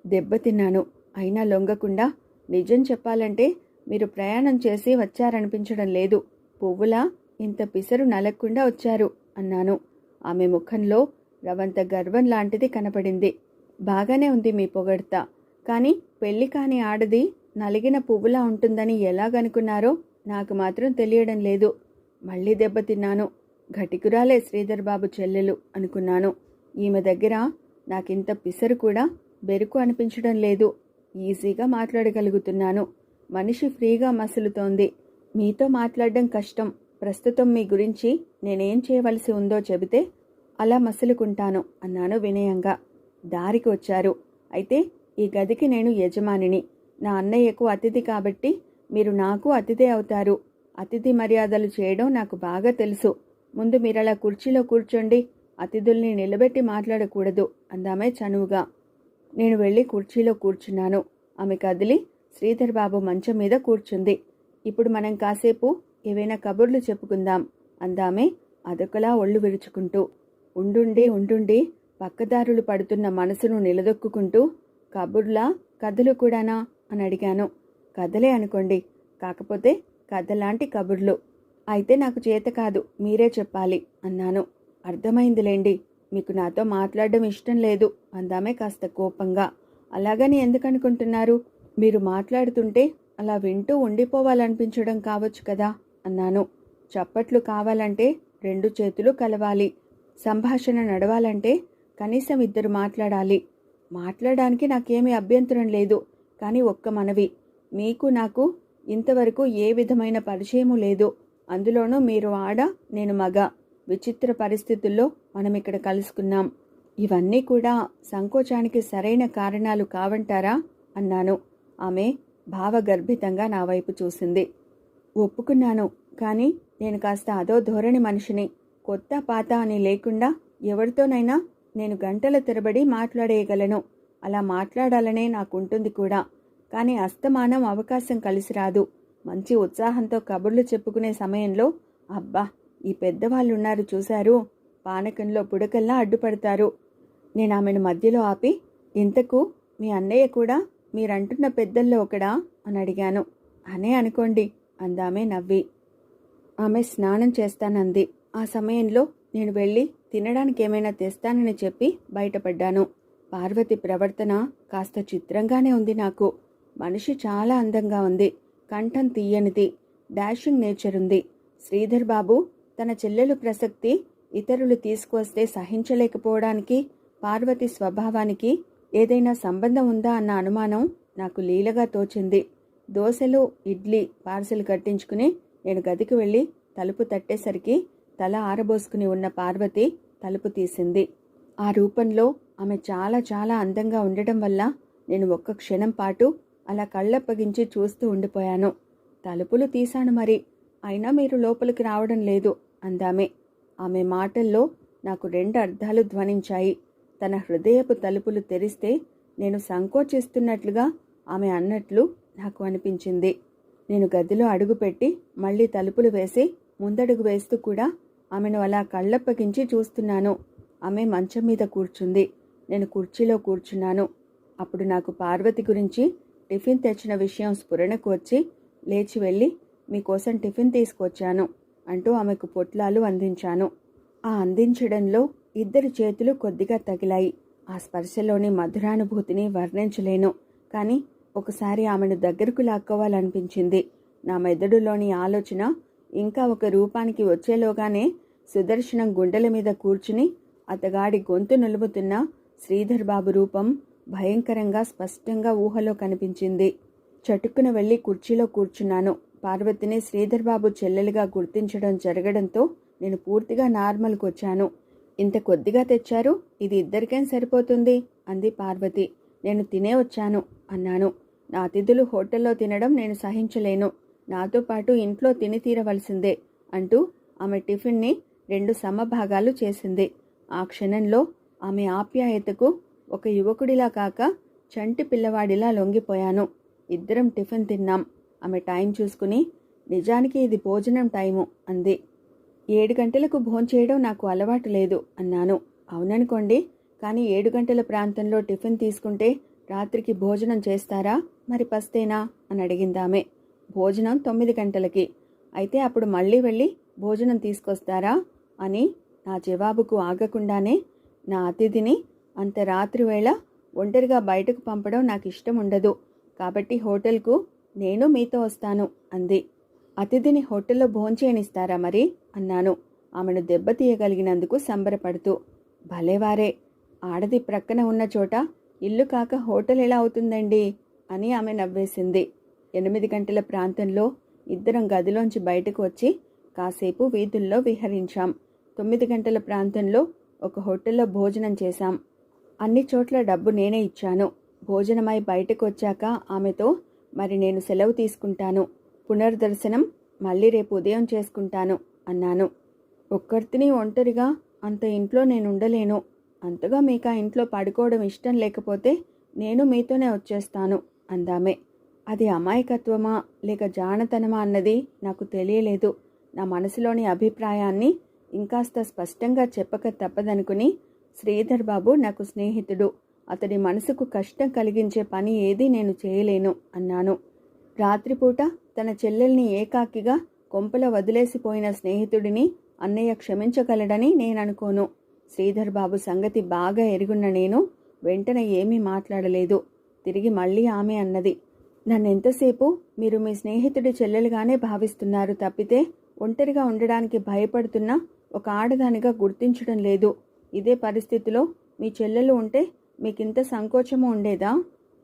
దెబ్బతిన్నాను. అయినా లొంగకుండా, నిజం చెప్పాలంటే మీరు ప్రయాణం చేసి వచ్చారనిపించడం లేదు. పువ్వులా ఇంత పిసరు నలగకుండా వచ్చారు అన్నాను. ఆమె ముఖంలో రవంత గర్వం లాంటిది కనపడింది. బాగానే ఉంది మీ పొగడ్త. కానీ పెళ్లి కాని ఆడది నలిగిన పువ్వులా ఉంటుందని ఎలాగనుకున్నారో నాకు మాత్రం తెలియడం లేదు. మళ్ళీ దెబ్బతిన్నాను. ఘటికురాలే శ్రీధర్ బాబు చెల్లెలు అనుకున్నాను. ఈమె దగ్గర నాకింత పిసరు కూడా బెరుకు అనిపించడం లేదు. ఈజీగా మాట్లాడగలుగుతున్నాను. మనిషి ఫ్రీగా మసులుతోంది. మీతో మాట్లాడడం కష్టం. ప్రస్తుతం మీ గురించి నేనేం చేయవలసి ఉందో చెబితే అలా మసులుకుంటాను అన్నాను వినయంగా. దారికి వచ్చారు. అయితే ఈ గదికి నేను యజమానిని. నా అన్నయ్యకు అతిథి కాబట్టి మీరు నాకు అతిథే అవుతారు. అతిథి మర్యాదలు చేయడం నాకు బాగా తెలుసు. ముందు మీరలా కుర్చీలో కూర్చోండి. అతిథుల్ని నిలబెట్టి మాట్లాడకూడదు అందామే చనువుగా. నేను వెళ్ళి కుర్చీలో కూర్చున్నాను. ఆమె కదిలి శ్రీధర్ బాబు మంచం మీద కూర్చుంది. ఇప్పుడు మనం కాసేపు ఏవైనా కబుర్లు చెప్పుకుందాం అందామే అదొకలా ఒళ్ళు విరుచుకుంటూ. ఉండుండి పక్కదారులు పడుతున్న మనసును నిలదొక్కుంటూ, కబుర్లా కథలు కూడానా అని అడిగాను. కథలే అనుకోండి, కాకపోతే కథలాంటి కబుర్లు. అయితే నాకు చేత కాదు, మీరే చెప్పాలి అన్నాను. అర్థమైందిలేండి, మీకు నాతో మాట్లాడడం ఇష్టం లేదు అందామే కాస్త కోపంగా. అలాగని ఎందుకనుకుంటున్నారు? మీరు మాట్లాడుతుంటే అలా వింటూ ఉండిపోవాలనిపించడం కావచ్చు కదా అన్నాను. చప్పట్లు కావాలంటే 2 చేతులు కలవాలి. సంభాషణ నడవాలంటే కనీసం 2 మాట్లాడాలి. మాట్లాడడానికి నాకేమీ అభ్యంతరం లేదు. కానీ ఒక్క మనవి. మీకు నాకు ఇంతవరకు ఏ విధమైన పరిచయము లేదు. అందులోనూ మీరు ఆడ, నేను మగ. విచిత్ర పరిస్థితుల్లో మనం ఇక్కడ కలుసుకున్నాం. ఇవన్నీ కూడా సంకోచానికి సరైన కారణాలు కావంటారా అన్నాను. ఆమె భావగర్భితంగా నా వైపు చూసింది. ఒప్పుకున్నాను. కానీ నేను కాస్త అదో ధోరణి మనిషిని. కొత్త పాత అని లేకుండా ఎవరితోనైనా నేను గంటల తరబడి మాట్లాడేయగలను. అలా మాట్లాడాలనే నాకుంటుంది కూడా. కానీ అస్తమానం అవకాశం కలిసి రాదు. మంచి ఉత్సాహంతో కబుర్లు చెప్పుకునే సమయంలో అబ్బా, ఈ పెద్దవాళ్ళున్నారు చూశారు, పానకంలో పుడకల్లా అడ్డుపడతారు. నేను ఆమెను మధ్యలో ఆపి, ఇంతకు మీ అన్నయ్య కూడా మీరంటున్న పెద్దల్లో ఒకడా అని అడిగాను. అనే అనుకోండి అందామే నవ్వి. ఆమె స్నానం చేస్తానంది. ఆ సమయంలో నేను వెళ్ళి తినడానికి ఏమైనా తెస్తానని చెప్పి బయటపడ్డాను. పార్వతి ప్రవర్తన కాస్త చిత్రంగానే ఉంది నాకు. మనిషి చాలా అందంగా ఉంది. కంఠం తీయనిది. డాషింగ్ నేచర్ ఉంది. శ్రీధర్ బాబు తన చెల్లెలు ప్రసక్తి ఇతరులు తీసుకువస్తే సహించలేకపోవడానికి పార్వతి స్వభావానికి ఏదైనా సంబంధం ఉందా అన్న అనుమానం నాకు లీలగా తోచింది. దోశలు, ఇడ్లీ పార్సెల్ కట్టించుకుని నేను గదికి వెళ్ళి తలుపు తట్టేసరికి తల ఆరబోసుకుని ఉన్న పార్వతి తలుపు తీసింది. ఆ రూపంలో ఆమె చాలా చాలా అందంగా ఉండటం వల్ల నేను ఒక్క క్షణం పాటు అలా కళ్ళప్పగించి చూస్తూ ఉండిపోయాను. తలుపులు తీశాను మరి, అయినా మీరు లోపలికి రావడం లేదు అందామే. ఆమె మాటల్లో నాకు 2 అర్థాలు ధ్వనించాయి. తన హృదయపు తలుపులు తెరిస్తే నేను సంకోచిస్తున్నట్లుగా ఆమె అన్నట్లు నాకు అనిపించింది. నేను గదిలో అడుగుపెట్టి మళ్ళీ తలుపులు వేసి ముందడుగు వేస్తూ కూడా ఆమెను అలా కళ్ళప్పగించి చూస్తున్నాను. ఆమె మంచం మీద కూర్చుంది. నేను కుర్చీలో కూర్చున్నాను. అప్పుడు నాకు పార్వతి గురించి టిఫిన్ తెచ్చిన విషయం స్ఫురణకు వచ్చి లేచి వెళ్ళి మీకోసం టిఫిన్ తీసుకొచ్చాను అంటూ ఆమెకు పొట్లాలు అందించాను. ఆ అందించడంలో 2 చేతులు కొద్దిగా తగిలాయి. ఆ స్పర్శలోని మధురానుభూతిని వర్ణించలేను. కానీ ఒకసారి ఆమెను దగ్గరకు లాక్కోవాలనిపించింది. నా మెదడులోని ఆలోచన ఇంకా ఒక రూపానికి వచ్చేలోగానే సుదర్శనం గుండెల మీద కూర్చుని అతగాడి గొంతు నులుముతున్న శ్రీధర్ బాబు రూపం భయంకరంగా స్పష్టంగా ఊహలో కనిపించింది. చటుక్కున వెళ్ళి కుర్చీలో కూర్చున్నాను. పార్వతిని శ్రీధర్ బాబు చెల్లెలుగా గుర్తించడం జరగడంతో నేను పూర్తిగా నార్మల్కి వచ్చాను. ఇంత కొద్దిగా తెచ్చారు, ఇది ఇద్దరికేం సరిపోతుంది అంది పార్వతి. నేను తినే వచ్చాను అన్నాను. నా అతిథులు హోటల్లో తినడం నేను సహించలేను, నాతో పాటు ఇంట్లో తిని తీరవలసిందే అంటూ ఆమె టిఫిన్ని 2 సమభాగాలు చేసింది. ఆ క్షణంలో ఆమె ఆప్యాయతకు ఒక యువకుడిలా కాక చంటి పిల్లవాడిలా లొంగిపోయాను. ఇద్దరం టిఫిన్ తిన్నాం. ఆమె టైం చూసుకుని, నిజానికి ఇది భోజనం టైము అంది. 7 గంటలకు భోంచేయడం నాకు అలవాటు లేదు అన్నాను. అవుననుకోండి, కానీ 7 గంటల ప్రాంతంలో టిఫిన్ తీసుకుంటే రాత్రికి భోజనం చేస్తారా, మరి పస్తేనా అని అడిగిందామె. భోజనం 9 గంటలకి. అయితే అప్పుడు మళ్ళీ వెళ్ళి భోజనం తీసుకొస్తారా అని నా జవాబుకు ఆగకుండానే, నా అతిథిని అంత రాత్రి వేళ ఒంటరిగా బయటకు పంపడం నాకు ఇష్టం ఉండదు, కాబట్టి హోటల్కు నేను మీతో వస్తాను అంది. అతిథిని హోటల్లో భోంచేయనిస్తారా మరి అన్నాను, ఆమెను దెబ్బతీయగలిగినందుకు సంబరపడుతూ. భలేవారే, ఆడది ప్రక్కన ఉన్న చోట ఇల్లు కాక హోటల్ ఎలా అవుతుందండి అని ఆమె నవ్వేసింది. 8 గంటల ప్రాంతంలో ఇద్దరం గదిలోంచి బయటకు వచ్చి కాసేపు వీధుల్లో విహరించాం. 9 గంటల ప్రాంతంలో ఒక హోటల్లో భోజనం చేశాం. అన్ని చోట్ల డబ్బు నేనే ఇచ్చాను. భోజనమై బయటకు వచ్చాక ఆమెతో, మరి నేను సెలవు తీసుకుంటాను, పునర్దర్శనం మళ్ళీ రేపు ఉదయం చేసుకుంటాను అన్నాను. ఒక్కర్తిని ఒంటరిగా అంత ఇంట్లో నేనుండలేను. అంతగా మీకు ఆ ఇంట్లో పడుకోవడం ఇష్టం లేకపోతే నేను మీతోనే వచ్చేస్తాను అందామే. అది అమాయకత్వమా లేక జానతనమా అన్నది నాకు తెలియలేదు. నా మనసులోని అభిప్రాయాన్ని ఇంకాస్త స్పష్టంగా చెప్పక తప్పదనుకుని, శ్రీధర్ బాబు నాకు స్నేహితుడు, అతడి మనసుకు కష్టం కలిగించే పని ఏదీ నేను చేయలేను అన్నాను. రాత్రిపూట తన చెల్లెల్ని ఏకాకిగా కొంపల వదిలేసిపోయిన స్నేహితుడిని అన్నయ్య క్షమించగలడని నేననుకోను. శ్రీధర్ బాబు సంగతి బాగా ఎరుగున్న నేను వెంటనే ఏమీ మాట్లాడలేదు. తిరిగి మళ్ళీ ఆమె అన్నది, నన్నెంతసేపు మీరు మీ స్నేహితుడి చెల్లెలుగానే భావిస్తున్నారు తప్పితే ఒంటరిగా ఉండడానికి భయపడుతున్న ఒక ఆడదానిగా గుర్తించడం లేదు. ఇదే పరిస్థితిలో మీ చెల్లెలు ఉంటే మీకింత సంకోచము ఉండేదా?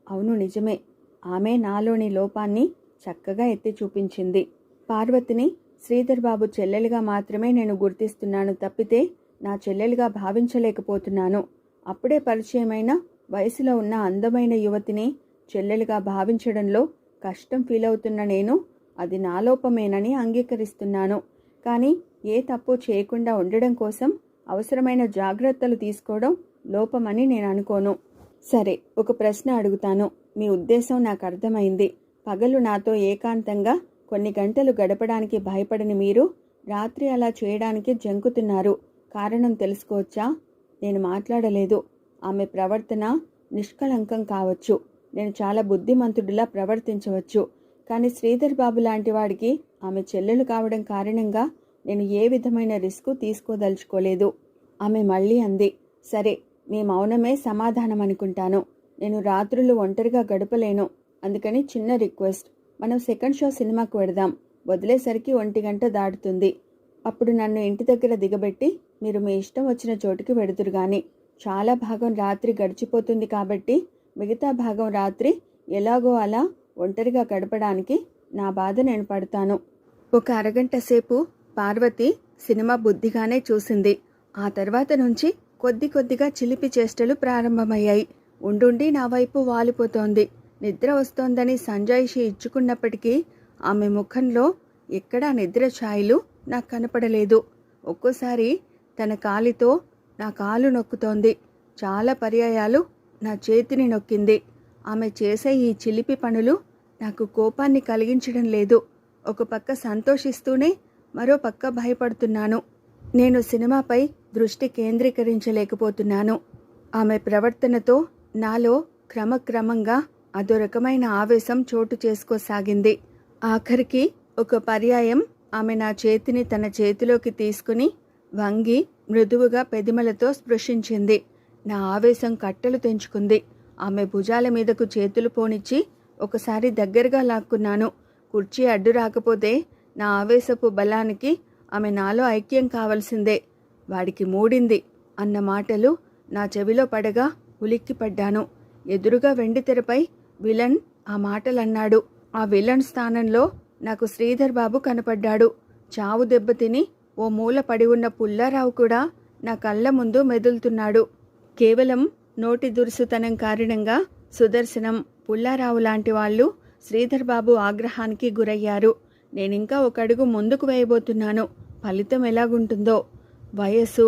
అవును, నిజమే. ఆమె నాలోని లోపాన్ని చక్కగా ఎత్తి చూపించింది. పార్వతిని శ్రీధర్ బాబు చెల్లెలుగా మాత్రమే నేను గుర్తిస్తున్నాను తప్పితే నా చెల్లెలుగా భావించలేకపోతున్నాను. అప్పుడే పరిచయమైన వయసులో ఉన్న అందమైన యువతిని చెల్లెలుగా భావించడంలో కష్టం ఫీల్ అవుతున్న నేను అది నా లోపమేనని అంగీకరిస్తున్నాను. కానీ ఏ తప్పు చేయకుండా ఉండడం కోసం అవసరమైన జాగ్రత్తలు తీసుకోవడం లోపమని నేను అనుకోను. సరే, ఒక ప్రశ్న అడుగుతాను. మీ ఉద్దేశం నాకు అర్థమైంది. పగలు నాతో ఏకాంతంగా కొన్ని గంటలు గడపడానికి భయపడని మీరు రాత్రి అలా చేయడానికి జంకుతున్నారు. కారణం తెలుసుకోవచ్చా? నేను మాట్లాడలేదు. ఆమె ప్రవర్తన నిష్కళంకం కావచ్చు, నేను చాలా బుద్ధిమంతుడిలా ప్రవర్తించవచ్చు, కానీ శ్రీధర్ బాబు లాంటి వాడికి ఆమె చెల్లెలు కావడం కారణంగా నేను ఏ విధమైన రిస్కు తీసుకోదలుచుకోలేదు. ఆమె మళ్ళీ అంది, సరే, మీ మౌనమే సమాధానం అనుకుంటాను. నేను రాత్రులు ఒంటరిగా గడపలేను. అందుకని చిన్న రిక్వెస్ట్, మనం సెకండ్ షో సినిమాకు వెడదాం. వదిలేసరికి 1 గంట దాటుతుంది. అప్పుడు నన్ను ఇంటి దగ్గర దిగబెట్టి మీరు మీ ఇష్టం వచ్చిన చోటుకి వెడుతురు గాని. చాలా భాగం రాత్రి గడిచిపోతుంది కాబట్టి మిగతా భాగం రాత్రి ఎలాగో అలా ఒంటరిగా గడపడానికి నా బాధ నేను పడతాను. ఒక అరగంట సేపు పార్వతి సినిమా బుద్ధిగానే చూసింది. ఆ తర్వాత నుంచి కొద్ది కొద్దిగా చిలిపి చేష్టలు ప్రారంభమయ్యాయి. ఉండుండి నా వైపు వాలిపోతోంది. నిద్ర వస్తోందని సంజాయిషి ఇచ్చుకున్నప్పటికీ ఆమె ముఖంలో ఎక్కడా నిద్ర ఛాయలు నాకు కనపడలేదు. ఒక్కోసారి తన కాలితో నా కాలు నొక్కుతోంది. చాలా పర్యాయాలు నా చేతిని నొక్కింది. ఆమె చేసే ఈ చిలిపి పనులు నాకు కోపాన్ని కలిగించడం లేదు. ఒక పక్క సంతోషిస్తూనే మరో పక్క భయపడుతున్నాను. నేను సినిమాపై దృష్టి కేంద్రీకరించలేకపోతున్నాను. ఆమె ప్రవర్తనతో నాలో క్రమక్రమంగా అదో రకమైన ఆవేశం చోటు చేసుకోసాగింది. ఆఖరికి ఒక పర్యాయం ఆమె నా చేతిని తన చేతిలోకి తీసుకుని వంగి మృదువుగా పెదిమలతో స్పృశించింది. నా ఆవేశం కట్టలు తెంచుకుంది. ఆమె భుజాల మీదకు చేతులు పోనిచ్చి ఒకసారి దగ్గరగా లాక్కున్నాను. కుర్చీ అడ్డు రాకపోతే నా ఆవేశపు బలానికి ఆమె నాలో ఐక్యం కావలసిందే. వాడికి మూడింది అన్న మాటలు నా చెవిలో పడగా ఉలిక్కిపడ్డాను. ఎదురుగా వెండితెరపై విలన్ ఆ మాటలన్నాడు. ఆ విలన్ స్థానంలో నాకు శ్రీధర్ బాబు కనపడ్డాడు. చావు దెబ్బతిని ఓ మూల పడి ఉన్న పుల్లారావు కూడా నా కళ్ళ ముందు మెదులుతున్నాడు. కేవలం నోటి దురుసుతనం కారణంగా సుదర్శనం, పుల్లారావు లాంటి వాళ్ళు శ్రీధర్ బాబు ఆగ్రహానికి గురయ్యారు. నేనింకా ఒక అడుగు ముందుకు వేయబోతున్నాను. ఫలితం ఎలాగుంటుందో. వయస్సు,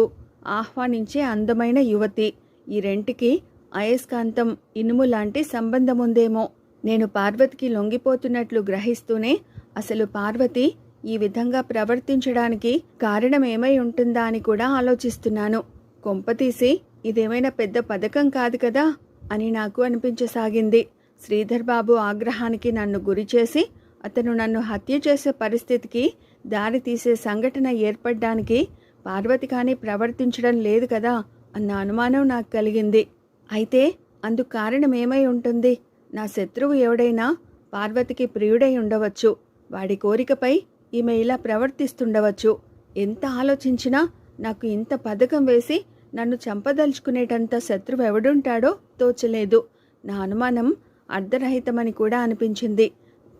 ఆహ్వానించే అందమైన యువతి, ఈ రెంటికి అయస్కాంతం, ఇనుము లాంటి సంబంధం ఉందేమో. నేను పార్వతికి లొంగిపోతున్నట్లు గ్రహిస్తూనే అసలు పార్వతి ఈ విధంగా ప్రవర్తించడానికి కారణమేమై ఉంటుందా అని కూడా ఆలోచిస్తున్నాను. కొంపతీసి ఇదేమైనా పెద్ద పథకం కాదు కదా అని నాకు అనిపించసాగింది. శ్రీధర్ బాబు ఆగ్రహానికి నన్ను గురిచేసి అతను నన్ను హత్య చేసే పరిస్థితికి దారి తీసే సంఘటన ఏర్పడ్డానికి పార్వతి కానీ ప్రవర్తించడం లేదు కదా అన్న అనుమానం నాకు కలిగింది. అయితే అందుకు కారణం ఏమై ఉంటుంది? నా శత్రువు ఎవడైనా పార్వతికి ప్రియుడై ఉండవచ్చు. వాడి కోరికపై ఈమె ఇలా ప్రవర్తిస్తుండవచ్చు. ఎంత ఆలోచించినా నాకు ఇంత పథకం వేసి నన్ను చంపదలుచుకునేటంత శత్రువు ఎవడుంటాడో తోచలేదు. నా అనుమానం అర్ధరహితమని కూడా అనిపించింది.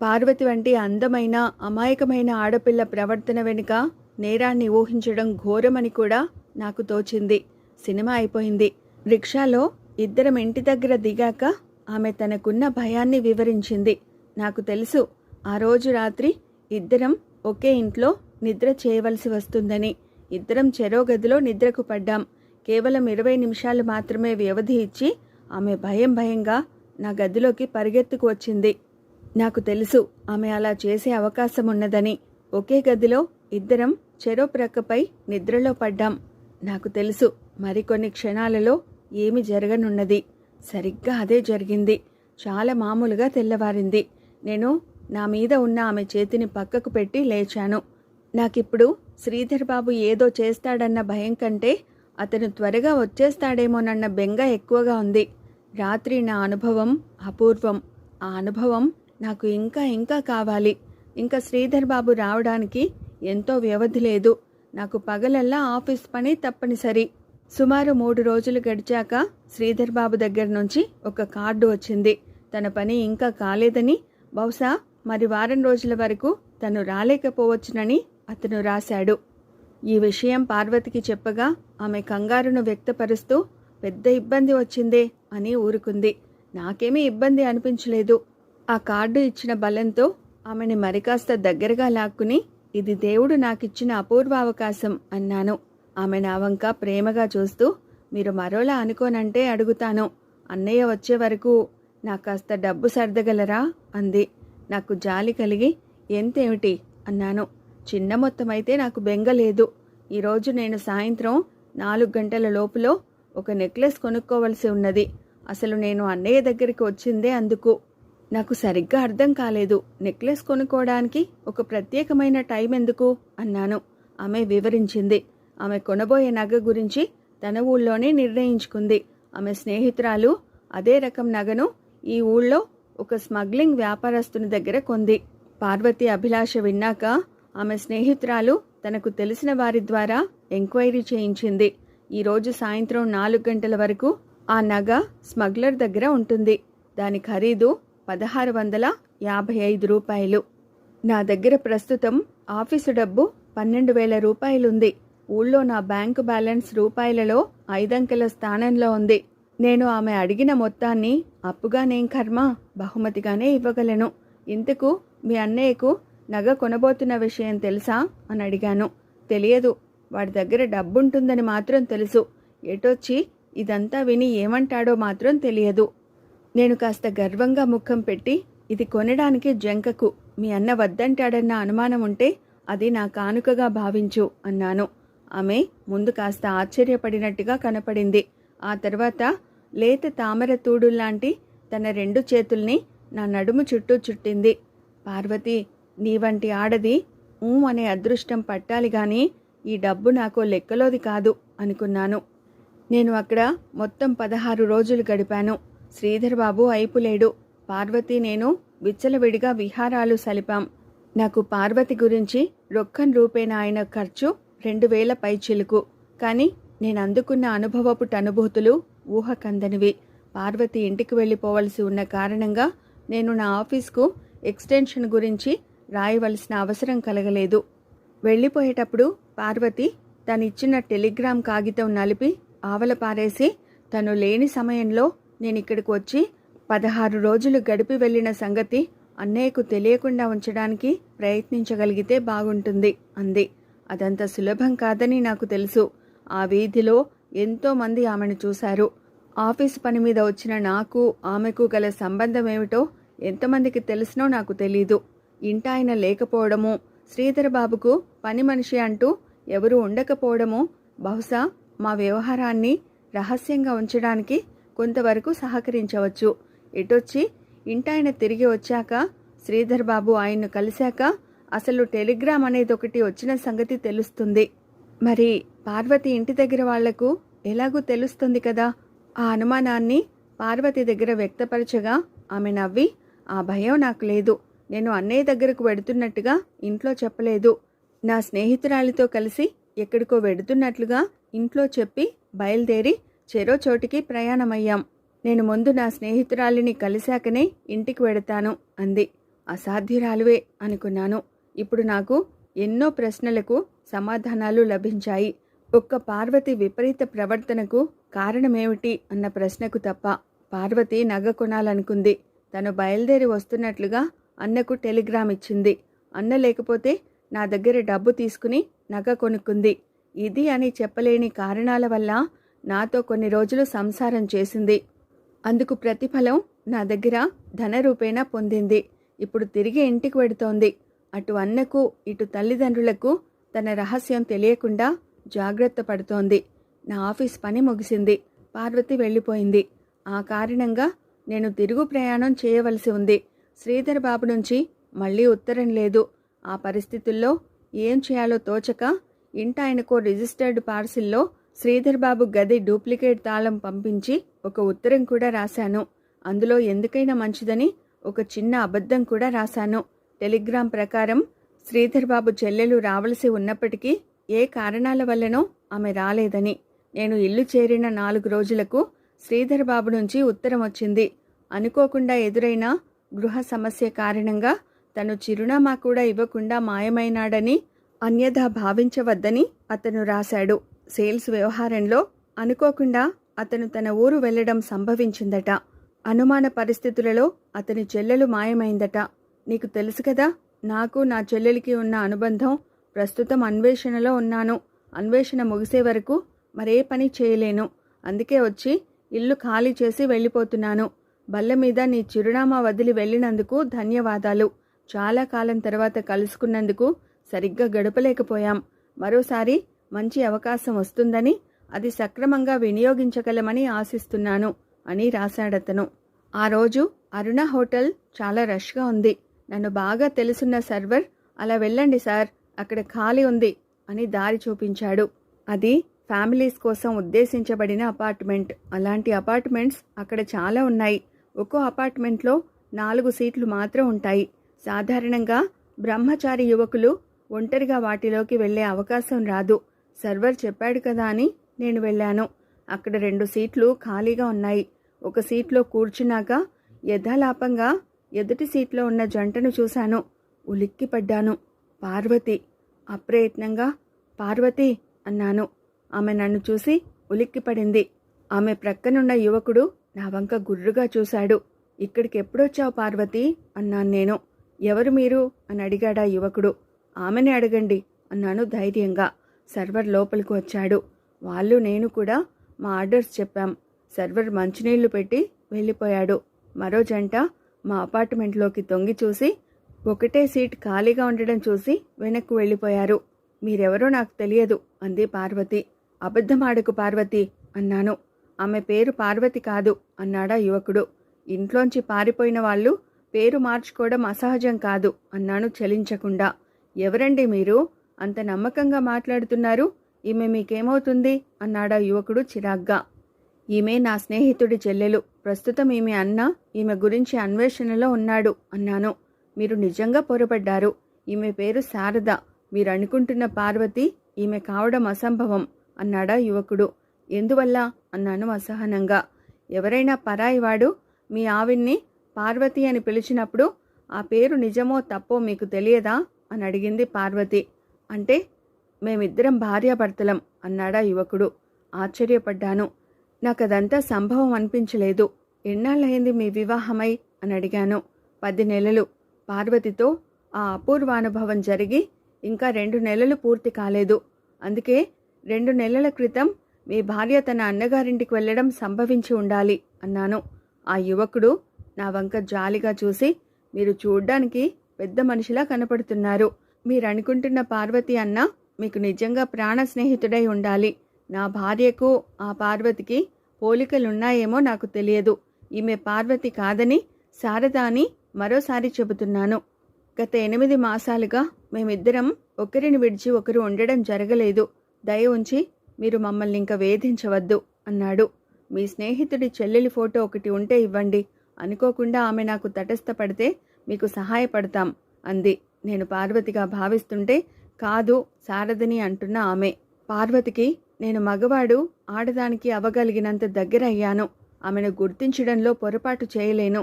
పార్వతి వంటి అందమైన, అమాయకమైన ఆడపిల్ల ప్రవర్తన వెనుక నేరాన్ని ఊహించడం ఘోరమని కూడా నాకు తోచింది. సినిమా అయిపోయింది. రిక్షాలో ఇద్దరం ఇంటి దగ్గర దిగాక ఆమె తనకున్న భయాన్ని వివరించింది. నాకు తెలుసు, ఆ రోజు రాత్రి ఇద్దరం ఒకే ఇంట్లో నిద్ర చేయవలసి వస్తుందని. ఇద్దరం చెరో గదిలో నిద్రకు పడ్డాం. కేవలం 20 నిమిషాలు మాత్రమే వ్యవధి ఇచ్చి ఆమె భయంగా నా గదిలోకి పరిగెత్తుకు వచ్చింది. నాకు తెలుసు ఆమె అలా చేసే అవకాశం ఉన్నదని. ఒకే గదిలో ఇద్దరం చెరో ప్రక్కపై నిద్రలో పడ్డాం. నాకు తెలుసు మరికొన్ని క్షణాలలో ఏమి జరగనున్నది. సరిగ్గా అదే జరిగింది. చాలా మామూలుగా తెల్లవారింది. నేను నా మీద ఉన్న ఆమె చేతిని పక్కకు పెట్టి లేచాను. నాకిప్పుడు శ్రీధర్ బాబు ఏదో చేస్తాడన్న భయం కంటే అతను త్వరగా వచ్చేస్తాడేమోనన్న బెంగ ఎక్కువగా ఉంది. రాత్రి నా అనుభవం అపూర్వం. ఆ అనుభవం నాకు ఇంకా కావాలి. ఇంకా శ్రీధర్ బాబు రావడానికి ఎంతో వ్యవధి లేదు. నాకు పగలల్లా ఆఫీస్ పని తప్పనిసరి. సుమారు 3 రోజులు గడిచాక శ్రీధర్ బాబు దగ్గర నుంచి ఒక కార్డు వచ్చింది. తన పని ఇంకా కాలేదని, బహుశా మరి వారం రోజుల వరకు తను రాలేకపోవచ్చునని అతను రాశాడు. ఈ విషయం పార్వతికి చెప్పగా ఆమె కంగారును వ్యక్తపరుస్తూ పెద్ద ఇబ్బంది వచ్చిందే అని ఊరుకుంది. నాకేమీ ఇబ్బంది అనిపించలేదు. ఆ కార్డు ఇచ్చిన బలంతో ఆమెని మరికాస్త దగ్గరగా లాక్కుని, ఇది దేవుడు నాకిచ్చిన అపూర్వ అవకాశం అన్నాను. ఆమె నా వంక ప్రేమగా చూస్తూ, మీరు మరోలా అనుకోనంటే అడుగుతాను. అన్నయ్య వచ్చే వరకు నాకు కాస్త డబ్బు సర్దగలరా అంది. నాకు జాలి కలిగి, ఎంతేమిటి అన్నాను. చిన్న మొత్తమైతే నాకు బెంగలేదు. ఈరోజు నేను సాయంత్రం 4 గంటల లోపులో ఒక నెక్లెస్ కొనుక్కోవలసి ఉన్నది. అసలు నేను అన్నయ్య దగ్గరికి వచ్చిందే అందుకు. నాకు సరిగ్గా అర్థం కాలేదు. నెక్లెస్ కొనుక్కోవడానికి ఒక ప్రత్యేకమైన టైం ఎందుకు అన్నాను. ఆమె వివరించింది. ఆమె కొనబోయే నగ గురించి తన ఊళ్ళోనే నిర్ణయించుకుంది. ఆమె స్నేహితురాలు అదే రకం నగను ఈ ఊళ్ళో ఒక స్మగ్లింగ్ వ్యాపారస్తుని దగ్గర కొంది. పార్వతి అభిలాష విన్నాక ఆమె స్నేహితురాలు తనకు తెలిసిన వారి ద్వారా ఎంక్వైరీ చేయించింది. ఈరోజు సాయంత్రం 4 గంటల వరకు ఆ నగ స్మగ్లర్ దగ్గర ఉంటుంది. దాని ఖరీదు 1655 రూపాయలు. నా దగ్గర ప్రస్తుతం ఆఫీసు డబ్బు 12,000 రూపాయలుంది. ఊళ్ళో నా బ్యాంకు బ్యాలెన్స్ రూపాయలలో 5 అంకెల స్థానంలో ఉంది. నేను ఆమె అడిగిన మొత్తాన్ని అప్పుగానేం కర్మ, బహుమతిగానే ఇవ్వగలను. ఇంతకు మీ అన్నయ్యకు నగ కొనబోతున్న విషయం తెలుసా అని అడిగాను. తెలియదు. వాడి దగ్గర డబ్బుంటుందని మాత్రం తెలుసు. ఎటొచ్చి ఇదంతా విని ఏమంటాడో మాత్రం తెలియదు. నేను కాస్త గర్వంగా ముఖం పెట్టి, ఇది కొనడానికి జంకకు. మీ అన్న వద్దంటాడన్న అనుమానం ఉంటే అది నా కానుకగా భావించు అన్నాను. ఆమె ముందు కాస్త ఆశ్చర్యపడినట్టుగా కనపడింది. ఆ తర్వాత లేత తామర తూడుల్లాంటి తన 2 చేతుల్ని నా నడుము చుట్టూ చుట్టింది. పార్వతి, నీ వంటి ఆడది అనే అదృష్టం పట్టాలి గాని ఈ డబ్బు నాకు లెక్కలోది కాదు అనుకున్నాను. నేను అక్కడ మొత్తం 16 రోజులు గడిపాను. శ్రీధర్ బాబు అయిపులేడు. పార్వతి నేను విచ్చలవిడిగా విహారాలు సలిపాం. నాకు పార్వతి గురించి రొక్కం రూపేణ అయిన ఖర్చు 2000 పైచిలుకు. కానీ నేను అందుకున్న అనుభవపు అనుభూతులు ఊహకందనివి. పార్వతి ఇంటికి వెళ్ళిపోవలసి ఉన్న కారణంగా నేను నా ఆఫీస్కు ఎక్స్టెన్షన్ గురించి రాయవలసిన అవసరం కలగలేదు. వెళ్ళిపోయేటప్పుడు పార్వతి తనిచ్చిన టెలిగ్రామ్ కాగితం నలిపి ఆవల పారేసి, తను లేని సమయంలో నేనిక్కడికి వచ్చి 16 రోజులు గడిపి వెళ్ళిన సంగతి అన్నయ్యకు తెలియకుండా ఉంచడానికి ప్రయత్నించగలిగితే బాగుంటుంది అంది. అదంత సులభం కాదని నాకు తెలుసు. ఆ వీధిలో ఎంతోమంది ఆమెను చూశారు. ఆఫీసు పని మీద వచ్చిన నాకు ఆమెకు గల సంబంధం ఏమిటో ఎంతమందికి తెలిసినో నాకు తెలీదు. ఇంటాయన లేకపోవడము, శ్రీధర్ బాబుకు పని మనిషి అంటూ ఎవరూ ఉండకపోవడము బహుశా మా వ్యవహారాన్ని రహస్యంగా ఉంచడానికి కొంతవరకు సహకరించవచ్చు. ఎటొచ్చి ఇంటాయన తిరిగి వచ్చాక, శ్రీధర్ బాబు ఆయన్ను కలిశాక అసలు టెలిగ్రామ్ అనేది ఒకటి వచ్చిన సంగతి తెలుస్తుంది. మరి పార్వతి ఇంటి దగ్గర వాళ్లకు ఎలాగూ తెలుస్తుంది కదా. ఆ అనుమానాన్ని పార్వతి దగ్గర వ్యక్తపరచగా ఆమె నవ్వి, ఆ భయం నాకు లేదు. నేను అన్నయ్య దగ్గరకు వెడుతున్నట్టుగా ఇంట్లో చెప్పలేదు. నా స్నేహితురాలితో కలిసి ఎక్కడికో వెడుతున్నట్లుగా ఇంట్లో చెప్పి బయలుదేరి చెరో చోటికి ప్రయాణమయ్యాం. నేను ముందు నా స్నేహితురాలిని కలిశాకనే ఇంటికి వెడతాను అంది. అసాధ్యురాలువే అనుకున్నాను. ఇప్పుడు నాకు ఎన్నో ప్రశ్నలకు సమాధానాలు లభించాయి. ఒక్క పార్వతి విపరీత ప్రవర్తనకు కారణమేమిటి అన్న ప్రశ్నకు తప్ప. పార్వతి నగ కొనాలనుకుంది. తను బయలుదేరి వస్తున్నట్లుగా అన్నకు టెలిగ్రామ్ ఇచ్చింది. అన్న లేకపోతే నా దగ్గర డబ్బు తీసుకుని నగ కొనుక్కుంది. ఇది అని చెప్పలేని కారణాల వల్ల నాతో కొన్ని రోజులు సంసారం చేసింది. అందుకు ప్రతిఫలం నా దగ్గర ధనరూపేణ పొందింది. ఇప్పుడు తిరిగి ఇంటికి వెడుతోంది. అటు అన్నకు ఇటు తల్లిదండ్రులకు తన రహస్యం తెలియకుండా జాగ్రత్త పడుతోంది. నా ఆఫీస్ పని ముగిసింది. పార్వతి వెళ్ళిపోయింది. ఆ కారణంగా నేను తిరుగు ప్రయాణం చేయవలసి ఉంది. శ్రీధర్ బాబు నుంచి మళ్ళీ ఉత్తరం లేదు. ఆ పరిస్థితుల్లో ఏం చేయాలో తోచక ఇంటాయనకో రిజిస్టర్డ్ పార్సిల్లో శ్రీధర్ బాబు గది డూప్లికేట్ తాళం పంపించి ఒక ఉత్తరం కూడా రాశాను. అందులో ఎందుకైనా మంచిదని ఒక చిన్న అబద్ధం కూడా రాశాను. టెలిగ్రామ్ ప్రకారం శ్రీధర్ బాబు చెల్లెలు రావలసి ఉన్నప్పటికీ ఏ కారణాల వల్లనో ఆమె రాలేదని. నేను ఇల్లు చేరిన 4 రోజులకు శ్రీధర్ బాబు నుంచి ఉత్తరం వచ్చింది. అనుకోకుండా ఎదురైన గృహ సమస్య కారణంగా తను చిరునామా కూడా ఇవ్వకుండా మాయమైనాడని, అన్యథా భావించవద్దని అతను రాశాడు. సేల్స్ వ్యవహారంలో అనుకోకుండా అతను తన ఊరు వెళ్లడం సంభవించిందట. అనుమాన పరిస్థితులలో అతని చెల్లెలు మాయమైందట. నీకు తెలుసు కదా, నాకు నా చెల్లెలికి ఉన్న అనుబంధం. ప్రస్తుతం అన్వేషణలో ఉన్నాను. అన్వేషణ ముగిసే వరకు మరే పని చేయలేను. అందుకే వచ్చి ఇల్లు ఖాళీ చేసి వెళ్ళిపోతున్నాను. బల్ల మీద నీ చిరునామా వదిలి వెళ్ళినందుకు ధన్యవాదాలు. చాలా కాలం తర్వాత కలుసుకున్నందుకు సరిగ్గా గడపలేకపోయాం. మరోసారి మంచి అవకాశం వస్తుందని, అది సక్రమంగా వినియోగించగలమని ఆశిస్తున్నాను అని రాశాడతను. ఆ రోజు అరుణ హోటల్ చాలా రష్గా ఉంది. నన్ను బాగా తెలుసున్న సర్వర్, అలా వెళ్ళండి సార్, అక్కడ ఖాళీ ఉంది అని దారి చూపించాడు. అది ఫ్యామిలీస్ కోసం ఉద్దేశించబడిన అపార్ట్మెంట్. అలాంటి అపార్ట్మెంట్స్ అక్కడ చాలా ఉన్నాయి. ఒక్కో అపార్ట్మెంట్లో 4 సీట్లు మాత్రం ఉంటాయి. సాధారణంగా బ్రహ్మచారి యువకులు ఒంటరిగా వాటిలోకి వెళ్ళే అవకాశం రాదు. సర్వర్ చెప్పాడు కదా అని నేను వెళ్ళాను. అక్కడ 2 సీట్లు ఖాళీగా ఉన్నాయి. ఒక సీట్లో కూర్చున్నాక యథాలాపంగా ఎదుటి సీట్లో ఉన్న జంటను చూశాను. ఉలిక్కిపడ్డాను. పార్వతి. అప్రయత్నంగా పార్వతి అన్నాను. ఆమె నన్ను చూసి ఉలిక్కిపడింది. ఆమె ప్రక్కనున్న యువకుడు నా వంక గుర్రుగా చూశాడు. ఇక్కడికి ఎప్పుడొచ్చావు పార్వతి అన్నాను నేను. ఎవరు మీరు అని అడిగాడా యువకుడు. ఆమెనే అడగండి అన్నాను ధైర్యంగా. సర్వర్ లోపలికి వచ్చాడు. వాళ్ళు నేను కూడా మా ఆర్డర్స్ చెప్పాం. సర్వర్ మంచినీళ్లు పెట్టి వెళ్ళిపోయాడు. మరో జంట మా అపార్ట్మెంట్లోకి తొంగి చూసి ఒకటే సీట్ ఖాళీగా ఉండడం చూసి వెనక్కు వెళ్ళిపోయారు. మీరెవరో నాకు తెలియదు అంది పార్వతి. అబద్ధమాడకు పార్వతి అన్నాను. ఆమె పేరు పార్వతి కాదు అన్నాడా యువకుడు. ఇంట్లోంచి పారిపోయిన వాళ్ళు పేరు మార్చుకోవడం అసహజం కాదు అన్నాను చలించకుండా. ఎవరండి మీరు? అంత నమ్మకంగా మాట్లాడుతున్నారు. ఈమె మీకేమవుతుంది అన్నాడా యువకుడు చిరాగ్గా. ఈమె నా స్నేహితుడి చెల్లెలు. ప్రస్తుతం ఈమె అన్న ఈమె గురించి అన్వేషణలో ఉన్నాడు అన్నాను. మీరు నిజంగా పొరపడ్డారు. ఈమె పేరు శారద. మీరు అనుకుంటున్న పార్వతి ఈమె కావడం అసంభవం అన్నాడా యువకుడు. ఎందువల్ల అన్నాను అసహనంగా. ఎవరైనా పరాయివాడు మీ ఆవిడ్ని పార్వతి అని పిలిచినప్పుడు ఆ పేరు నిజమో తప్పో మీకు తెలియదా అని అడిగింది పార్వతి. అంటే మేమిద్దరం భార్యాభర్తలం అన్నాడా యువకుడు. ఆశ్చర్యపడ్డాను. నాకదంతా సంభవం అనిపించలేదు. ఎన్నాళ్ళయింది మీ వివాహమై అని అడిగాను. 10 నెలలు. పార్వతితో ఆ అపూర్వానుభవం జరిగి ఇంకా 2 నెలలు పూర్తి కాలేదు. అందుకే 2 నెలల క్రితం మీ భార్య తన అన్నగారింటికి వెళ్ళడం సంభవించి ఉండాలి అన్నాను. ఆ యువకుడు నా వంక జాలిగా చూసి, మీరు చూడ్డానికి పెద్ద మనిషిలా కనపడుతున్నారు. మీరనుకుంటున్న పార్వతి అన్న మీకు నిజంగా ప్రాణ స్నేహితుడై ఉండాలి. నా భార్యకు ఆ పార్వతికి పోలికలున్నాయేమో నాకు తెలియదు. ఈమె పార్వతి కాదని శారద అని మరోసారి చెబుతున్నాను. గత 8 మాసాలుగా మేమిద్దరం ఒకరిని విడిచి ఒకరు ఉండడం జరగలేదు. దయ ఉంచి మీరు మమ్మల్ని ఇంక వేధించవద్దు అన్నాడు. మీ స్నేహితుడి చెల్లెలి ఫోటో ఒకటి ఉంటే ఇవ్వండి. అనుకోకుండా ఆమె నాకు తటస్థపడితే మీకు సహాయపడతాం అంది. నేను పార్వతిగా భావిస్తుంటే కాదు శారదని అంటున్న ఆమె. పార్వతికి నేను మగవాడు ఆడదానికి అవగలిగినంత దగ్గర అయ్యాను. ఆమెను గుర్తించడంలో పొరపాటు చేయలేను.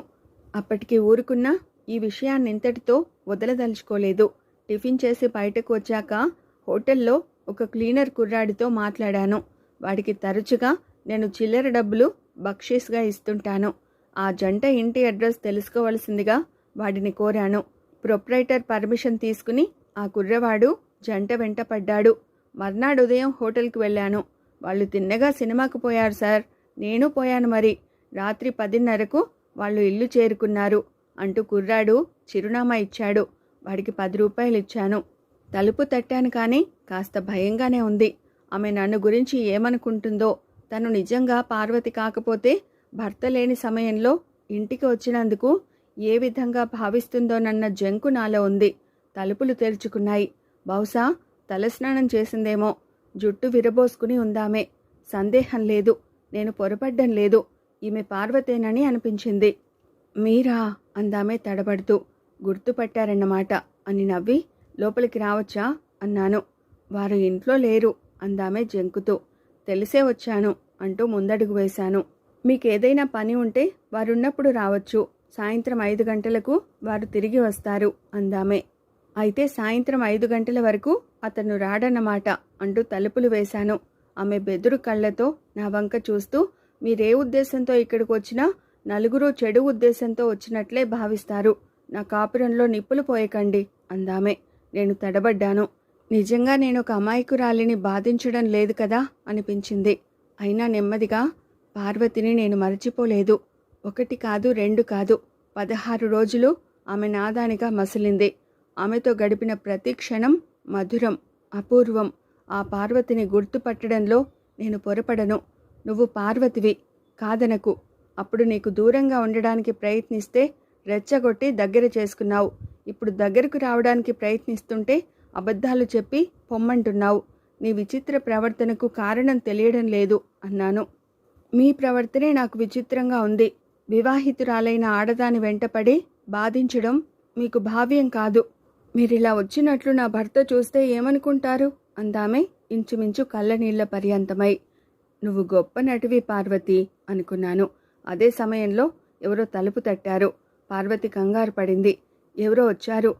అప్పటికి ఊరుకున్నా ఈ విషయాన్ని ఇంతటితో వదలదలుచుకోలేదు. టిఫిన్ చేసి బయటకు వచ్చాక హోటల్లో ఒక క్లీనర్ కుర్రాడితో మాట్లాడాను. వాడికి తరచుగా నేను చిల్లర డబ్బులు బక్షీస్గా ఇస్తుంటాను. ఆ జంట ఇంటి అడ్రస్ తెలుసుకోవలసిందిగా వాడిని కోరాను. ప్రొప్రైటర్ పర్మిషన్ తీసుకుని ఆ కుర్రవాడు జంట వెంట పడ్డాడు. మర్నాడు ఉదయం హోటల్కి వెళ్ళాను. వాళ్ళు తిన్నగా సినిమాకు పోయారు సార్. నేను పోయాను మరి. రాత్రి 10:30కు వాళ్ళు ఇల్లు చేరుకున్నారు అంటూ కుర్రాడు చిరునామా ఇచ్చాడు. వాడికి 10 రూపాయలు ఇచ్చాను. తలుపు తట్టాను కానీ కాస్త భయంగానే ఉంది. ఆమె నన్ను గురించి ఏమనుకుంటుందో, తను నిజంగా పార్వతి కాకపోతే భర్త లేని సమయంలో ఇంటికి వచ్చినందుకు ఏ విధంగా భావిస్తుందోనన్న జంకు నాలో ఉంది. తలుపులు తెరుచుకున్నాయి. బహుశా తలస్నానం చేసిందేమో. జుట్టు విరబోసుకుని ఉందామే. సందేహం లేదు, నేను పొరపడ్డం లేదు. ఈమె పార్వతేనని అనిపించింది. మీరా అందామే తడబడుతూ. గుర్తుపట్టారన్నమాట అని నవ్వి లోపలికి రావచ్చా అన్నాను. వారు ఇంట్లో లేరు అందామే జంకుతూ. తెలిసే వచ్చాను అంటూ ముందడుగు వేశాను. మీకేదైనా పని ఉంటే వారున్నప్పుడు రావచ్చు. సాయంత్రం 5 గంటలకు వారు తిరిగి వస్తారు అందామే. అయితే సాయంత్రం 5 గంటల వరకు అతను రాడన్నమాట అంటూ తలుపులు వేశాను. ఆమె బెదురు కళ్ళతో నా వంక చూస్తూ, మీరే ఉద్దేశంతో ఇక్కడికి వచ్చినా నలుగురు చెడు ఉద్దేశంతో వచ్చినట్లే భావిస్తారు. నా కాపురంలో నిప్పులు పోయకండి అందామే. నేను తడబడ్డాను. నిజంగా నేను ఒక అమాయకురాలిని బాధించడం లేదు కదా అనిపించింది. అయినా నెమ్మదిగా పార్వతిని నేను మరచిపోలేదు. 1 కాదు 2 కాదు 16 రోజులు ఆమె నాదానిగా మసిలింది. ఆమెతో గడిపిన ప్రతి క్షణం మధురం, అపూర్వం. ఆ పార్వతిని గుర్తుపట్టడంలో నేను పొరపడను. నువ్వు పార్వతివి కాదనకు. అప్పుడు నీకు దూరంగా ఉండడానికి ప్రయత్నిస్తే రెచ్చగొట్టి దగ్గర చేసుకున్నావు. ఇప్పుడు దగ్గరకు రావడానికి ప్రయత్నిస్తుంటే అబద్ధాలు చెప్పి పొమ్మంటున్నావు. నీ విచిత్ర ప్రవర్తనకు కారణం తెలియడం లేదు అన్నాను. మీ ప్రవర్తనే నాకు విచిత్రంగా ఉంది. వివాహితురాలైన ఆడదాని వెంటపడి బాధించడం మీకు భావ్యం కాదు. మీరిలా వచ్చినట్లు నా భర్త చూస్తే ఏమనుకుంటారు అందామే ఇంచుమించు కళ్ళనీళ్ల పర్యంతమై. నువ్వు గొప్ప నటివి పార్వతి అనుకున్నాను. అదే సమయంలో ఎవరో తలుపు తట్టారు. పార్వతి కంగారు పడింది. ఎవరో వచ్చారు.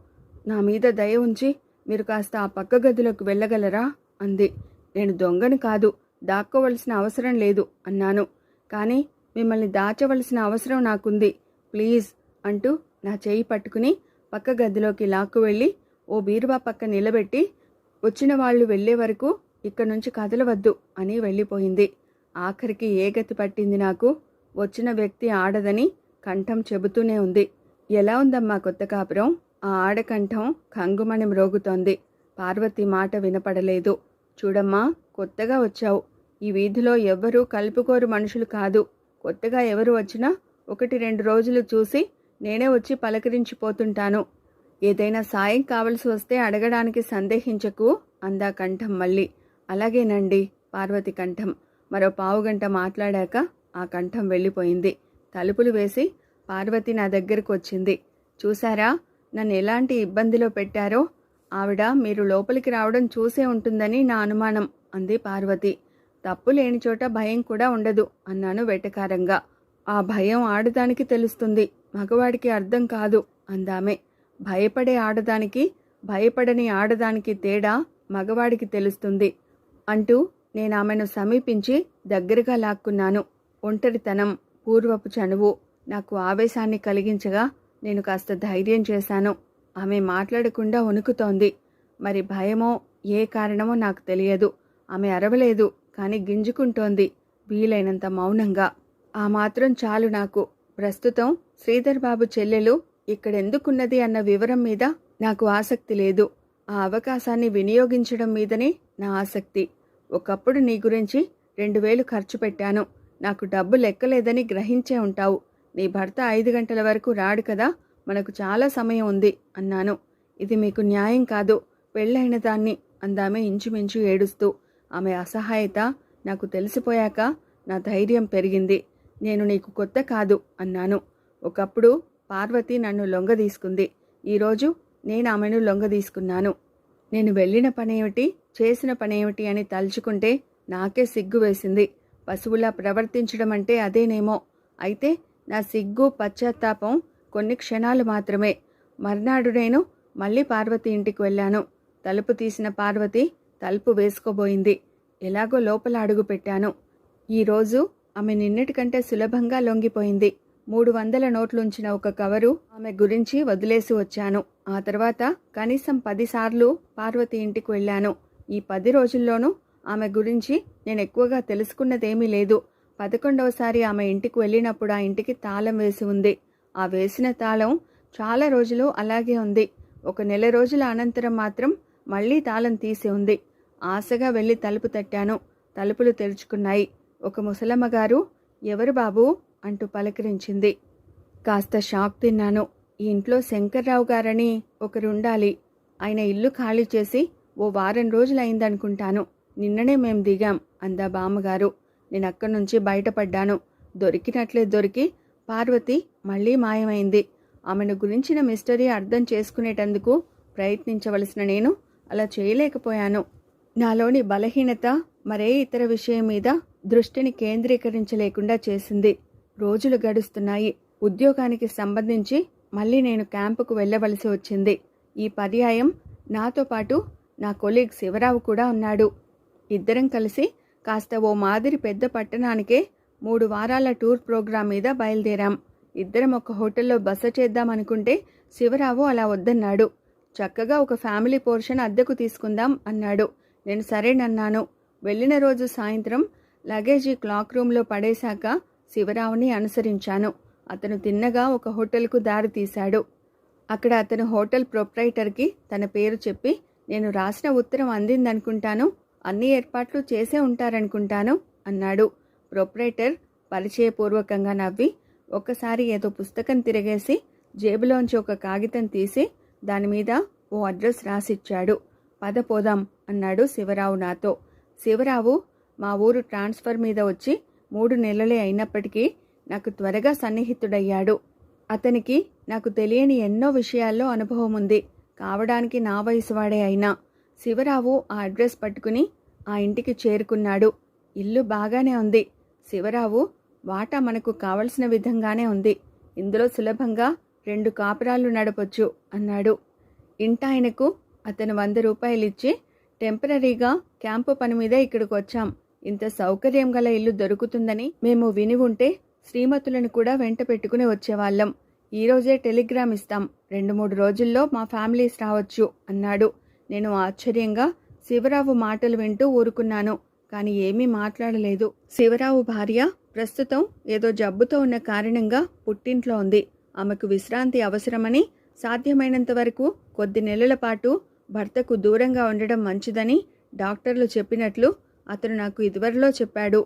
నా మీద దయ ఉంచి మీరు కాస్త ఆ పక్క గదిలోకి వెళ్ళగలరా అంది. నేను దొంగను కాదు, దాక్కోవలసిన అవసరం లేదు అన్నాను. కానీ మిమ్మల్ని దాచవలసిన అవసరం నాకుంది. ప్లీజ్ అంటూ నా చేయి పట్టుకుని పక్క గదిలోకి లాక్కు వెళ్ళి ఓ బీరువా పక్క నిలబెట్టి, వచ్చిన వాళ్ళు వెళ్లే వరకు ఇక్కడి నుంచి కదలవద్దు అని వెళ్ళిపోయింది. ఆఖరికి ఏ గతి పట్టింది నాకు. వచ్చిన వ్యక్తి ఆడదని కంఠం చెబుతూనే ఉంది. ఎలా ఉందమ్మా కొత్త కాపురం? ఆ ఆడకంఠం కంగుమని మ్రోగుతోంది. పార్వతి మాట వినపడలేదు. చూడమ్మా, కొత్తగా వచ్చావు. ఈ వీధిలో ఎవ్వరూ కలుపుకోరు మనుషులు కాదు. కొత్తగా ఎవరు వచ్చినా 1-2 రోజులు చూసి నేనే వచ్చి పలకరించిపోతుంటాను. ఏదైనా సాయం కావలసి వస్తే అడగడానికి సందేహించకు అందా కంఠం మళ్ళీ. అలాగేనండి పార్వతి కంఠం. మరో పావుగంట మాట్లాడాక ఆ కంఠం వెళ్ళిపోయింది. తలుపులు వేసి పార్వతి నా దగ్గరకు వచ్చింది. చూసారా, నన్ను ఎలాంటి ఇబ్బందిలో పెట్టారో. ఆవిడ మీరు లోపలికి రావడం చూసే ఉంటుందని నా అనుమానం అంది పార్వతి. తప్పు లేని చోట భయం కూడా ఉండదు అన్నాను వెటకారంగా. ఆ భయం ఆడదానికి తెలుస్తుంది, మగవాడికి అర్థం కాదు అందామె. భయపడే ఆడదానికి భయపడని ఆడదానికి తేడా మగవాడికి తెలుస్తుంది అంటూ నేను ఆమెను సమీపించి దగ్గరగా లాక్కున్నాను. ఒంటరితనం, పూర్వపు చనువు నాకు ఆవేశాన్ని కలిగించగా నేను కాస్త ధైర్యం చేశాను. ఆమె మాట్లాడకుండా వణుకుతోంది. మరి భయమో ఏ కారణమో నాకు తెలియదు. ఆమె అరవలేదు, కానీ గింజుకుంటోంది, వీలైనంత మౌనంగా. ఆ మాత్రం చాలు నాకు. ప్రస్తుతం శ్రీధర్ బాబు చెల్లెలు ఇక్కడెందుకున్నది అన్న వివరం మీద నాకు ఆసక్తి లేదు. ఆ అవకాశాన్ని వినియోగించడం మీదనే నా ఆసక్తి. ఒకప్పుడు నీ గురించి 2000 ఖర్చు పెట్టాను. నాకు డబ్బు లెక్కలేదని గ్రహించే ఉంటావు. నీ భర్త 5 గంటల వరకు రాడు కదా, మనకు చాలా సమయం ఉంది అన్నాను. ఇది మీకు న్యాయం కాదు, పెళ్ళైన దాన్ని అందామె ఇంచుమించు ఏడుస్తూ. ఆమె అసహాయత నాకు తెలిసిపోయాక నా ధైర్యం పెరిగింది. నేను నీకు కొత్త కాదు అన్నాను. ఒకప్పుడు పార్వతి నన్ను లొంగదీసుకుంది. ఈరోజు నేను ఆమెను లొంగదీసుకున్నాను. నేను వెళ్ళిన పనేమిటి, చేసిన పనేమిటి అని తలుచుకుంటే నాకే సిగ్గు వేసింది. పశువులా ప్రవర్తించడం అంటే అదేనేమో. అయితే నా సిగ్గు పశ్చాత్తాపం కొన్ని క్షణాలు మాత్రమే. మర్నాడు నేను మళ్ళీ పార్వతి ఇంటికి వెళ్ళాను. తలుపు తీసిన పార్వతి తలుపు వేసుకోబోయింది. ఎలాగో లోపల అడుగు పెట్టాను. ఈరోజు ఆమె నిన్నటికంటే సులభంగా లొంగిపోయింది. 300 నోట్లుంచిన ఒక కవరు ఆమె గురించి వదిలేసి వచ్చాను. ఆ తర్వాత కనీసం 10 సార్లు పార్వతి ఇంటికి వెళ్ళాను. ఈ 10 రోజుల్లోనూ ఆమె గురించి నేను ఎక్కువగా తెలుసుకున్నదేమీ లేదు. 11వసారి ఆమె ఇంటికి వెళ్ళినప్పుడు ఆ ఇంటికి తాళం వేసి ఉంది. ఆ వేసిన తాళం చాలా రోజులు అలాగే ఉంది. ఒక నెల రోజుల అనంతరం మాత్రం మళ్ళీ తాళం తీసి ఉంది. ఆశగా వెళ్ళి తలుపు తట్టాను. తలుపులు తెరుచుకున్నాయి. ఒక ముసలమ్మగారు ఎవరు బాబూ అంటూ పలకరించింది. కాస్త షాక్ తిన్నాను. ఈ ఇంట్లో శంకర్రావు గారని ఒకరుండాలి. ఆయన ఇల్లు ఖాళీ చేసి ఓ వారం రోజులైందనుకుంటాను. నిన్ననే మేం దిగాం అందా బామ్మగారు. నేను అక్కడి నుంచి బయటపడ్డాను. దొరికినట్లే దొరికి పార్వతి మళ్ళీ మాయమైంది. ఆమెను గురించిన మిస్టరీ అర్థం చేసుకునేటందుకు ప్రయత్నించవలసిన నేను అలా చేయలేకపోయాను. నాలోని బలహీనత మరే ఇతర విషయం మీద దృష్టిని కేంద్రీకరించలేకుండా చేసింది. రోజులు గడుస్తున్నాయి. ఉద్యోగానికి సంబంధించి మళ్ళీ నేను క్యాంపుకు వెళ్ళవలసి వచ్చింది. ఈ పర్యాయం నాతో పాటు నా కొలీగ్ శివరావు కూడా ఉన్నాడు. ఇద్దరం కలిసి కాస్త ఓ మాదిరి పెద్ద పట్టణానికే 3 వారాల టూర్ ప్రోగ్రాం మీద బయలుదేరాం. ఇద్దరం ఒక హోటల్లో బస చేద్దామనుకుంటే శివరావు అలా వద్దన్నాడు. చక్కగా ఒక ఫ్యామిలీ పోర్షన్ అద్దెకు తీసుకుందాం అన్నాడు. నేను సరేనన్నాను. వెళ్ళిన రోజు సాయంత్రం లగేజీ క్లాక్ రూమ్లో పడేశాక శివరావుని అనుసరించాను. అతను తిన్నగా ఒక హోటల్కు దారి తీశాడు. అక్కడ అతను హోటల్ ప్రొప్రైటర్కి తన పేరు చెప్పి, నేను రాసిన ఉత్తరం అందిందనుకుంటాను, అన్ని ఏర్పాట్లు చేసే ఉంటారనుకుంటాను అన్నాడు. ప్రొప్రైటర్ పరిచయపూర్వకంగా నవ్వి ఒక్కసారి ఏదో పుస్తకం తిరగేసి జేబులోంచి ఒక కాగితం తీసి దానిమీద ఓ అడ్రస్ రాసిచ్చాడు. పద పోదాం అన్నాడు శివరావు నాతో. శివరావు మా ఊరు ట్రాన్స్ఫర్ మీద వచ్చి 3 నెలలే అయినప్పటికీ నాకు త్వరగా సన్నిహితుడయ్యాడు. అతనికి నాకు తెలియని ఎన్నో విషయాల్లో అనుభవం ఉంది. కావడానికి నా వయసు వాడే అయినా. శివరావు ఆ అడ్రస్ పట్టుకుని ఆ ఇంటికి చేరుకున్నాడు. ఇల్లు బాగానే ఉంది. శివరావు వాటా మనకు కావలసిన విధంగానే ఉంది. ఇందులో సులభంగా 2 కాపురాలు నడపొచ్చు అన్నాడు. ఇంటాయనకు అతను 100 రూపాయలు ఇచ్చి, టెంపరరీగా క్యాంపు పని మీద ఇక్కడికి వచ్చాం. ఇంత సౌకర్యం గల ఇల్లు దొరుకుతుందని మేము విని ఉంటే శ్రీమతులను కూడా వెంట పెట్టుకుని వచ్చేవాళ్ళం. ఈరోజే టెలిగ్రామ్ ఇస్తాం. 2-3 రోజుల్లో మా ఫ్యామిలీస్ రావచ్చు అన్నాడు. నేను ఆశ్చర్యంగా శివరావు మాటలు వింటూ ఊరుకున్నాను. కానీ ఏమీ మాట్లాడలేదు. శివరావు భార్య ప్రస్తుతం ఏదో జబ్బుతో ఉన్న కారణంగా పుట్టింట్లో ఉంది. ఆమెకు విశ్రాంతి అవసరమని సాధ్యమైనంత వరకు కొద్ది నెలల పాటు భర్తకు దూరంగా ఉండడం మంచిదని డాక్టర్లు చెప్పినట్లు అతను నాకు ఇదివరలో చెప్పాడు.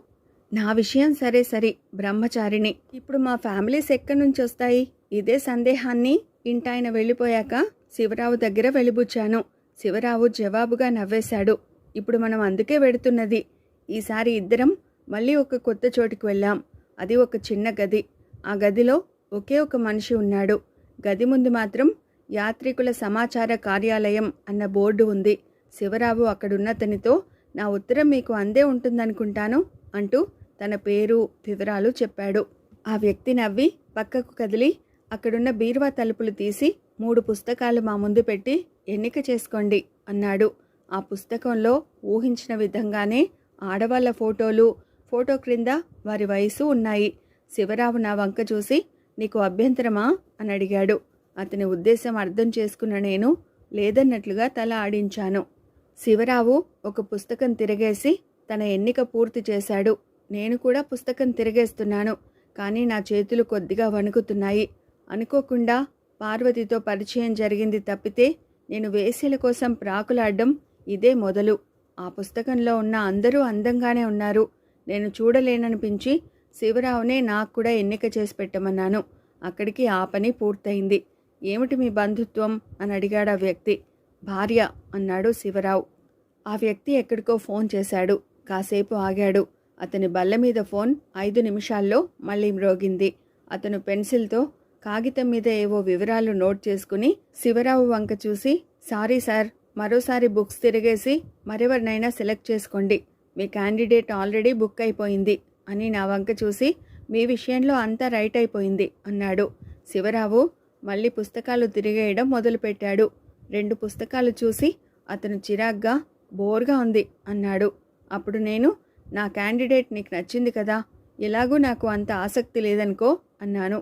నా విషయం సరే సరి, బ్రహ్మచారిని. ఇప్పుడు మా ఫ్యామిలీస్ ఎక్కడి నుంచి వస్తాయి? ఇదే సందేహాన్ని ఇంటాయన వెళ్ళిపోయాక శివరావు దగ్గర వెలిబుచ్చాను. శివరావు జవాబుగా నవ్వేశాడు. ఇప్పుడు మనం అందుకే వెడుతున్నది. ఈసారి ఇద్దరం మళ్ళీ ఒక కొత్త చోటికి వెళ్ళాం. అది ఒక చిన్న గది. ఆ గదిలో ఒకే ఒక మనిషి ఉన్నాడు. గది ముందు మాత్రం యాత్రికుల సమాచార కార్యాలయం అన్న బోర్డు ఉంది. శివరావు అక్కడున్నతనితో నా ఉత్తరం మీకు అందే ఉంటుందనుకుంటాను అంటూ తన పేరు వివరాలు చెప్పాడు. ఆ వ్యక్తి నవ్వి పక్కకు కదిలి అక్కడున్న బీరువా తలుపులు తీసి 3 పుస్తకాలు మా ముందు పెట్టి ఎన్నిక చేసుకోండి అన్నాడు. ఆ పుస్తకంలో ఊహించిన విధంగానే ఆడవాళ్ల ఫోటోలు, ఫోటో క్రింద వారి వయసు ఉన్నాయి. శివరావు నా వంక చూసి నీకు అభ్యంతరమా అని అడిగాడు. అతని ఉద్దేశం అర్థం చేసుకున్న నేను లేదన్నట్లుగా తల ఆడించాను. శివరావు ఒక పుస్తకం తిరగేసి తన ఎన్నిక పూర్తి చేశాడు. నేను కూడా పుస్తకం తిరగేస్తున్నాను. కానీ నా చేతులు కొద్దిగా వణుకుతున్నాయి. అనుకోకుండా పార్వతితో పరిచయం జరిగింది తప్పితే నేను వేశ్యల కోసం ప్రాకులాడడం ఇదే మొదలు. ఆ పుస్తకంలో ఉన్న అందరూ అందంగానే ఉన్నారు. నేను చూడలేననిపించి శివరావునే నాకు కూడా ఎన్నిక చేసి పెట్టమన్నాను. అక్కడికి ఆ పని పూర్తయింది. ఏమిటి మీ బంధుత్వం అని అడిగాడు ఆ వ్యక్తి. భార్య అన్నాడు శివరావు. ఆ వ్యక్తి ఎక్కడికో ఫోన్ చేశాడు. కాసేపు ఆగాడు. అతని బల్ల మీద ఫోన్ 5 నిమిషాల్లో మళ్ళీ మ్రోగింది. అతను పెన్సిల్తో కాగితం మీద ఏవో వివరాలు నోట్ చేసుకుని శివరావు వంక చూసి సారీ సార్, మరోసారి బుక్స్ తిరిగేసి మరెవరినైనా సెలెక్ట్ చేసుకోండి. మీ క్యాండిడేట్ ఆల్రెడీ బుక్ అయిపోయింది అని నా వంక చూసి మీ విషయంలో అంతా రైట్ అయిపోయింది అన్నాడు. శివరావు మళ్ళీ పుస్తకాలు తిరిగేయడం మొదలుపెట్టాడు. 2 పుస్తకాలు చూసి అతను చిరాగ్గా బోర్గా ఉంది అన్నాడు. అప్పుడు నేను నా క్యాండిడేట్ నీకు నచ్చింది కదా, ఎలాగూ నాకు అంత ఆసక్తి లేదనుకో అన్నాను.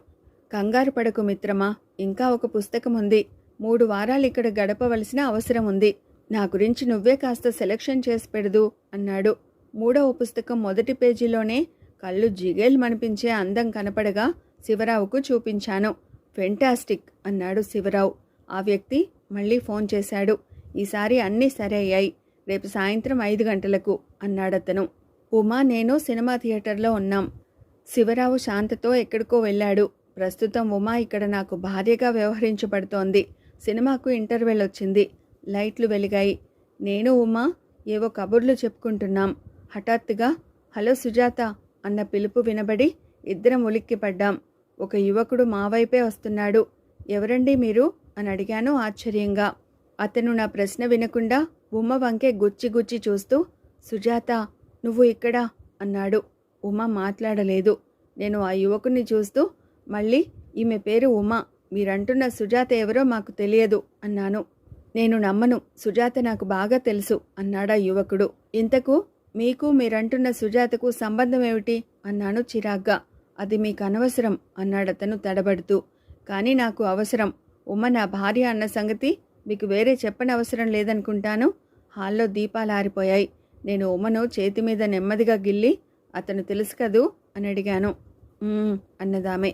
కంగారు పడకు మిత్రమా, ఇంకా ఒక పుస్తకం ఉంది. 3 వారాలు ఇక్కడ గడపవలసిన అవసరం ఉంది. నా గురించి నువ్వే కాస్త సెలక్షన్ చేసి పెడదు అన్నాడు. 3వ పుస్తకం మొదటి పేజీలోనే కళ్ళు జిగేల్మనిపించే అందం కనపడగా శివరావుకు చూపించాను. ఫెంటాస్టిక్ అన్నాడు శివరావు. ఆ వ్యక్తి మళ్ళీ ఫోన్ చేశాడు. ఈసారి అన్నీ సరే అయ్యాయి. రేపు సాయంత్రం 5 గంటలకు అన్నాడతను. ఉమా నేను సినిమా థియేటర్లో ఉన్నాం. శివరావు శాంతతో ఎక్కడికో వెళ్ళాడు. ప్రస్తుతం ఉమా ఇక్కడ నాకు భార్యగా వ్యవహరించబడుతోంది. సినిమాకు ఇంటర్వెల్ వచ్చింది. లైట్లు వెలిగాయి. నేను ఉమా ఏవో కబుర్లు చెప్పుకుంటున్నాం. హఠాత్తుగా హలో సుజాత అన్న పిలుపు వినబడి ఇద్దరం ఉలిక్కిపడ్డాం. ఒక యువకుడు మా వైపే వస్తున్నాడు. ఎవరండి మీరు అని అడిగాను ఆశ్చర్యంగా. అతను నా ప్రశ్న వినకుండా ఉమ్మ వంకే గుచ్చి చూస్తూ సుజాత నువ్వు ఇక్కడా అన్నాడు. ఉమ మాట్లాడలేదు. నేను ఆ యువకుని చూస్తూ మళ్ళీ ఈమె పేరు ఉమ, మీరంటున్న సుజాత ఎవరో మాకు తెలియదు అన్నాను. నేను నమ్మను, సుజాత నాకు బాగా తెలుసు అన్నాడా యువకుడు. ఇంతకు మీకు మీరంటున్న సుజాతకు సంబంధం ఏమిటి అన్నాను చిరాగ్గా. అది మీకు అనవసరం అన్నాడతను తడబడుతూ. కానీ నాకు అవసరం. ఉమ్మ నా భార్య అన్న సంగతి మీకు వేరే చెప్పనవసరం లేదనుకుంటాను. హాల్లో దీపాలు ఆరిపోయాయి. నేను ఉమ్మను చేతి మీద నెమ్మదిగా గిల్లి అతను తెలుసు కదూ అని అడిగాను. అన్నదామె.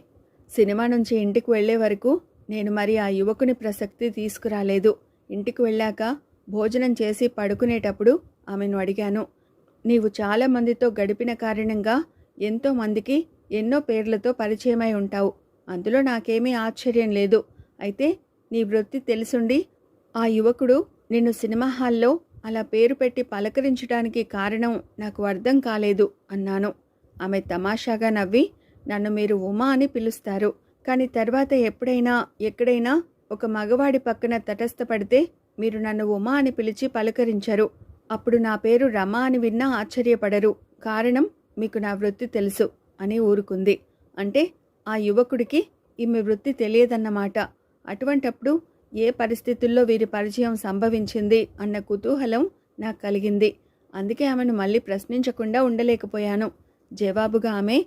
సినిమా నుంచి ఇంటికి వెళ్లే వరకు నేను మరి ఆ యువకుని ప్రసక్తి తీసుకురాలేదు. ఇంటికి వెళ్ళాక భోజనం చేసి పడుకునేటప్పుడు ఆమెను అడిగాను. నీవు చాలా మందితో గడిపిన కారణంగా ఎంతో మందికి ఎన్నో పేర్లతో పరిచయమై ఉంటావు. అందులో నాకేమీ ఆశ్చర్యం లేదు. అయితే నీ వృత్తి తెలుసుండి ఆ యువకుడు నిన్ను సినిమా హాల్లో అలా పేరు పెట్టి పలకరించడానికి కారణం నాకు అర్థం కాలేదు అన్నాను. ఆమె తమాషాగా నవ్వి నన్ను మీరు ఉమా అని పిలుస్తారు, కానీ తర్వాత ఎప్పుడైనా ఎక్కడైనా ఒక మగవాడి పక్కన తటస్థపడితే మీరు నన్ను ఉమా అని పిలిచి పలకరించరు. అప్పుడు నా పేరు రమ అని విన్నా ఆశ్చర్యపడరు. కారణం మీకు నా వృత్తి తెలుసు అని ఊరుకుంది. అంటే ఆ యువకుడికి ఈమె వృత్తి తెలియదన్నమాట. అటువంటప్పుడు ఏ పరిస్థితుల్లో వీరి పరిచయం సంభవించింది అన్న కుతూహలం నాకు కలిగింది. అందుకే ఆమెను మళ్ళీ ప్రశ్నించకుండా ఉండలేకపోయాను. జవాబుగా ఆమె,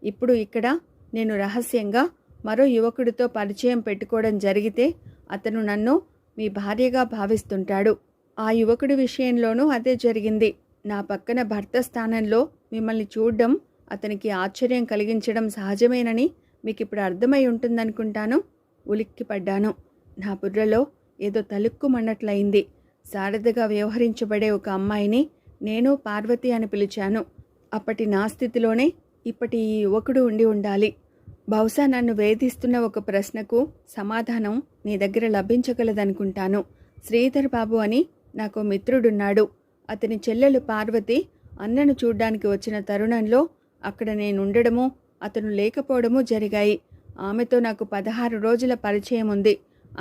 ఇప్పుడు ఇక్కడ నేను రహస్యంగా మరో యువకుడితో పరిచయం పెట్టుకోవడం జరిగితే అతను నన్ను మీ భార్యగా భావిస్తుంటాడు. ఆ యువకుడి విషయంలోనూ అదే జరిగింది. నా పక్కన భర్త స్థానంలో మిమ్మల్ని చూడడం అతనికి ఆశ్చర్యం కలిగించడం సహజమేనని మీకు ఇప్పుడు అర్థమై ఉంటుందనుకుంటాను. ఉలిక్కిపడ్డాను. నా బుర్రలో ఏదో తలుక్కుమన్నట్లయింది. శారదగా వ్యవహరించబడే ఒక అమ్మాయిని నేను పార్వతి అని పిలిచాను. అప్పటి నా స్థితిలోనే ఇప్పటి ఈ యువకుడు ఉండి ఉండాలి. బహుశా నన్ను వేధిస్తున్న ఒక ప్రశ్నకు సమాధానం నీ దగ్గర లభించగలదనుకుంటాను. శ్రీధర్ బాబు అని నాకు మిత్రుడున్నాడు. అతని చెల్లెలు పార్వతి అన్నను చూడ్డానికి వచ్చిన తరుణంలో అక్కడ నేనుండడమో అతను లేకపోవడము జరిగాయి. ఆమెతో నాకు 16 రోజుల పరిచయం ఉంది.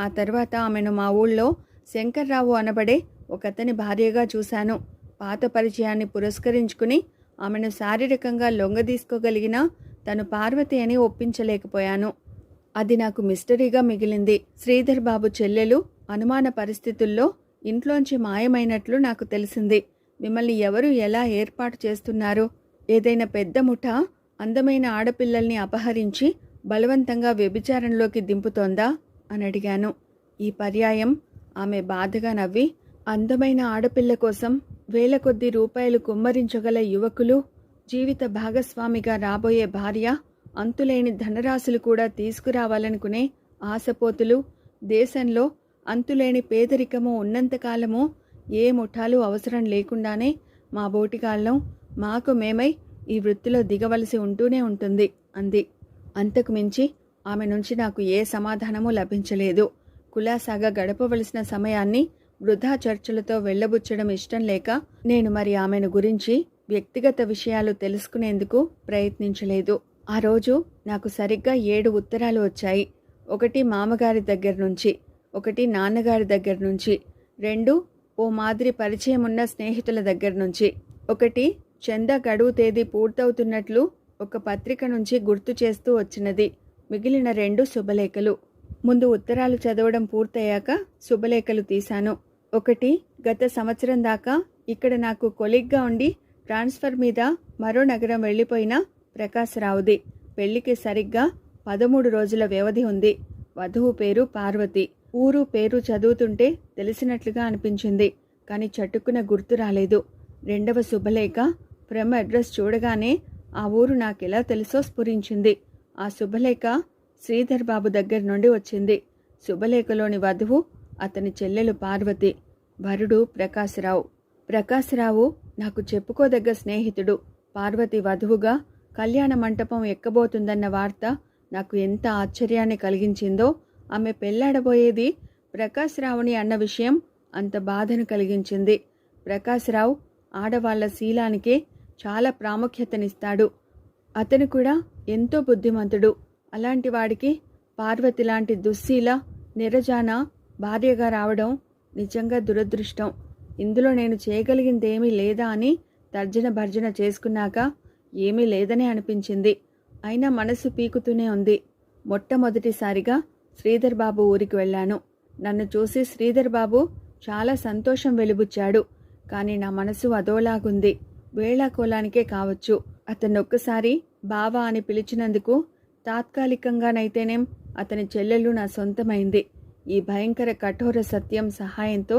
ఆ తర్వాత ఆమెను మా ఊళ్ళో శంకర్రావు అనబడే ఒకతని భార్యగా చూశాను. పాత పరిచయాన్ని పురస్కరించుకుని ఆమెను శారీరకంగా లొంగదీసుకోగలిగినా తను పార్వతి అని ఒప్పించలేకపోయాను. అది నాకు మిస్టరీగా మిగిలింది. శ్రీధర్ బాబు చెల్లెలు అనుమాన పరిస్థితుల్లో ఇంట్లోంచి మాయమైనట్లు నాకు తెలిసింది. మిమ్మల్ని ఎవరు ఎలా ఏర్పాటు చేస్తున్నారు? ఏదైనా పెద్ద ముఠా అందమైన ఆడపిల్లల్ని అపహరించి బలవంతంగా వ్యభిచారంలోకి దింపుతోందా అని అడిగాను. ఈ పర్యాయం ఆమె బాధగా నవ్వి, అందమైన ఆడపిల్ల కోసం వేల కొద్ది రూపాయలు కుమ్మరించగల యువకులు, జీవిత భాగస్వామిగా రాబోయే భార్య, అంతులేని ధనరాశులు కూడా తీసుకురావాలనుకునే ఆశపోతులు, దేశంలో అంతులేని పేదరికము ఉన్నంతకాలము ఏ ముఠాలు అవసరం లేకుండానే మా బోటిగాళ్ళం మాకు మేమై ఈ వృత్తిలో దిగవలసి ఉంటూనే ఉంటుంది అంది. అంతకు మించి ఆమె నుంచి నాకు ఏ సమాధానమూ లభించలేదు. కులాసాగా గడపవలసిన సమయాన్ని వృధా చర్చలతో వెళ్లబుచ్చడం ఇష్టం లేక నేను మరి ఆమెను గురించి వ్యక్తిగత విషయాలు తెలుసుకునేందుకు ప్రయత్నించలేదు. ఆ రోజు నాకు సరిగ్గా 7 ఉత్తరాలు వచ్చాయి. ఒకటి మామగారి దగ్గర నుంచి, ఒకటి నాన్నగారి దగ్గర నుంచి, 2 ఓ మాదిరి పరిచయం ఉన్న స్నేహితుల దగ్గర నుంచి, ఒకటి చందా గడువు తేదీ పూర్తవుతున్నట్లు ఒక పత్రిక నుంచి గుర్తు చేస్తూ వచ్చినది. మిగిలిన 2 శుభలేఖలు. ముందు ఉత్తరాలు చదవడం పూర్తయ్యాక శుభలేఖలు తీశాను. ఒకటి గత సంవత్సరం దాకా ఇక్కడ నాకు కొలీగ్గా ఉండి ట్రాన్స్ఫర్ మీద మరో నగరం వెళ్ళిపోయిన ప్రకాశరావుది. పెళ్లికి సరిగ్గా 13 రోజుల వ్యవధి ఉంది. వధువు పేరు పార్వతి. ఊరు పేరు చదువుతుంటే తెలిసినట్లుగా అనిపించింది, కానీ చటుక్కున గుర్తు రాలేదు. రెండవ శుభలేఖ ఫ్రమ్ అడ్రస్ చూడగానే ఆ ఊరు నాకెలా తెలుసో స్ఫురించింది. ఆ శుభలేఖ శ్రీధర్ బాబు దగ్గర నుండి వచ్చింది. శుభలేఖలోని వధువు అతని చెల్లెలు పార్వతి, వరుడు ప్రకాశరావు. ప్రకాశరావు నాకు చెప్పుకోదగ్గ స్నేహితుడు. పార్వతి వధువుగా కళ్యాణ మంటపం ఎక్కబోతుందన్న వార్త నాకు ఎంత ఆశ్చర్యాన్ని కలిగించిందో, ఆమె పెళ్లాడబోయేది ప్రకాశరావుని అన్న విషయం అంత బాధను కలిగించింది. ప్రకాశరావు ఆడవాళ్ల శీలానికే చాలా ప్రాముఖ్యతనిస్తాడు. అతను కూడా ఎంతో బుద్ధిమంతుడు. అలాంటి వాడికి పార్వతి లాంటి దుశ్శీల నిరజాన భార్యగా రావడం నిజంగా దురదృష్టం. ఇందులో నేను చేయగలిగిందేమీ లేదా అని తర్జన భర్జన చేసుకున్నాక ఏమీ లేదనే అనిపించింది. అయినా మనసు పీకుతూనే ఉంది. మొట్టమొదటిసారిగా శ్రీధర్ బాబు ఊరికి వెళ్ళాను. నన్ను చూసి శ్రీధర్ బాబు చాలా సంతోషం వెలిబుచ్చాడు. కానీ నా మనసు అదోలాగుంది. వేళాకోలానికే కావచ్చు, అతన్నొక్కసారి బావా అని పిలిచినందుకు తాత్కాలికంగానైతేనేం అతని చెల్లెలు నా సొంతమైంది. ఈ భయంకర కఠోర సత్యం సహాయంతో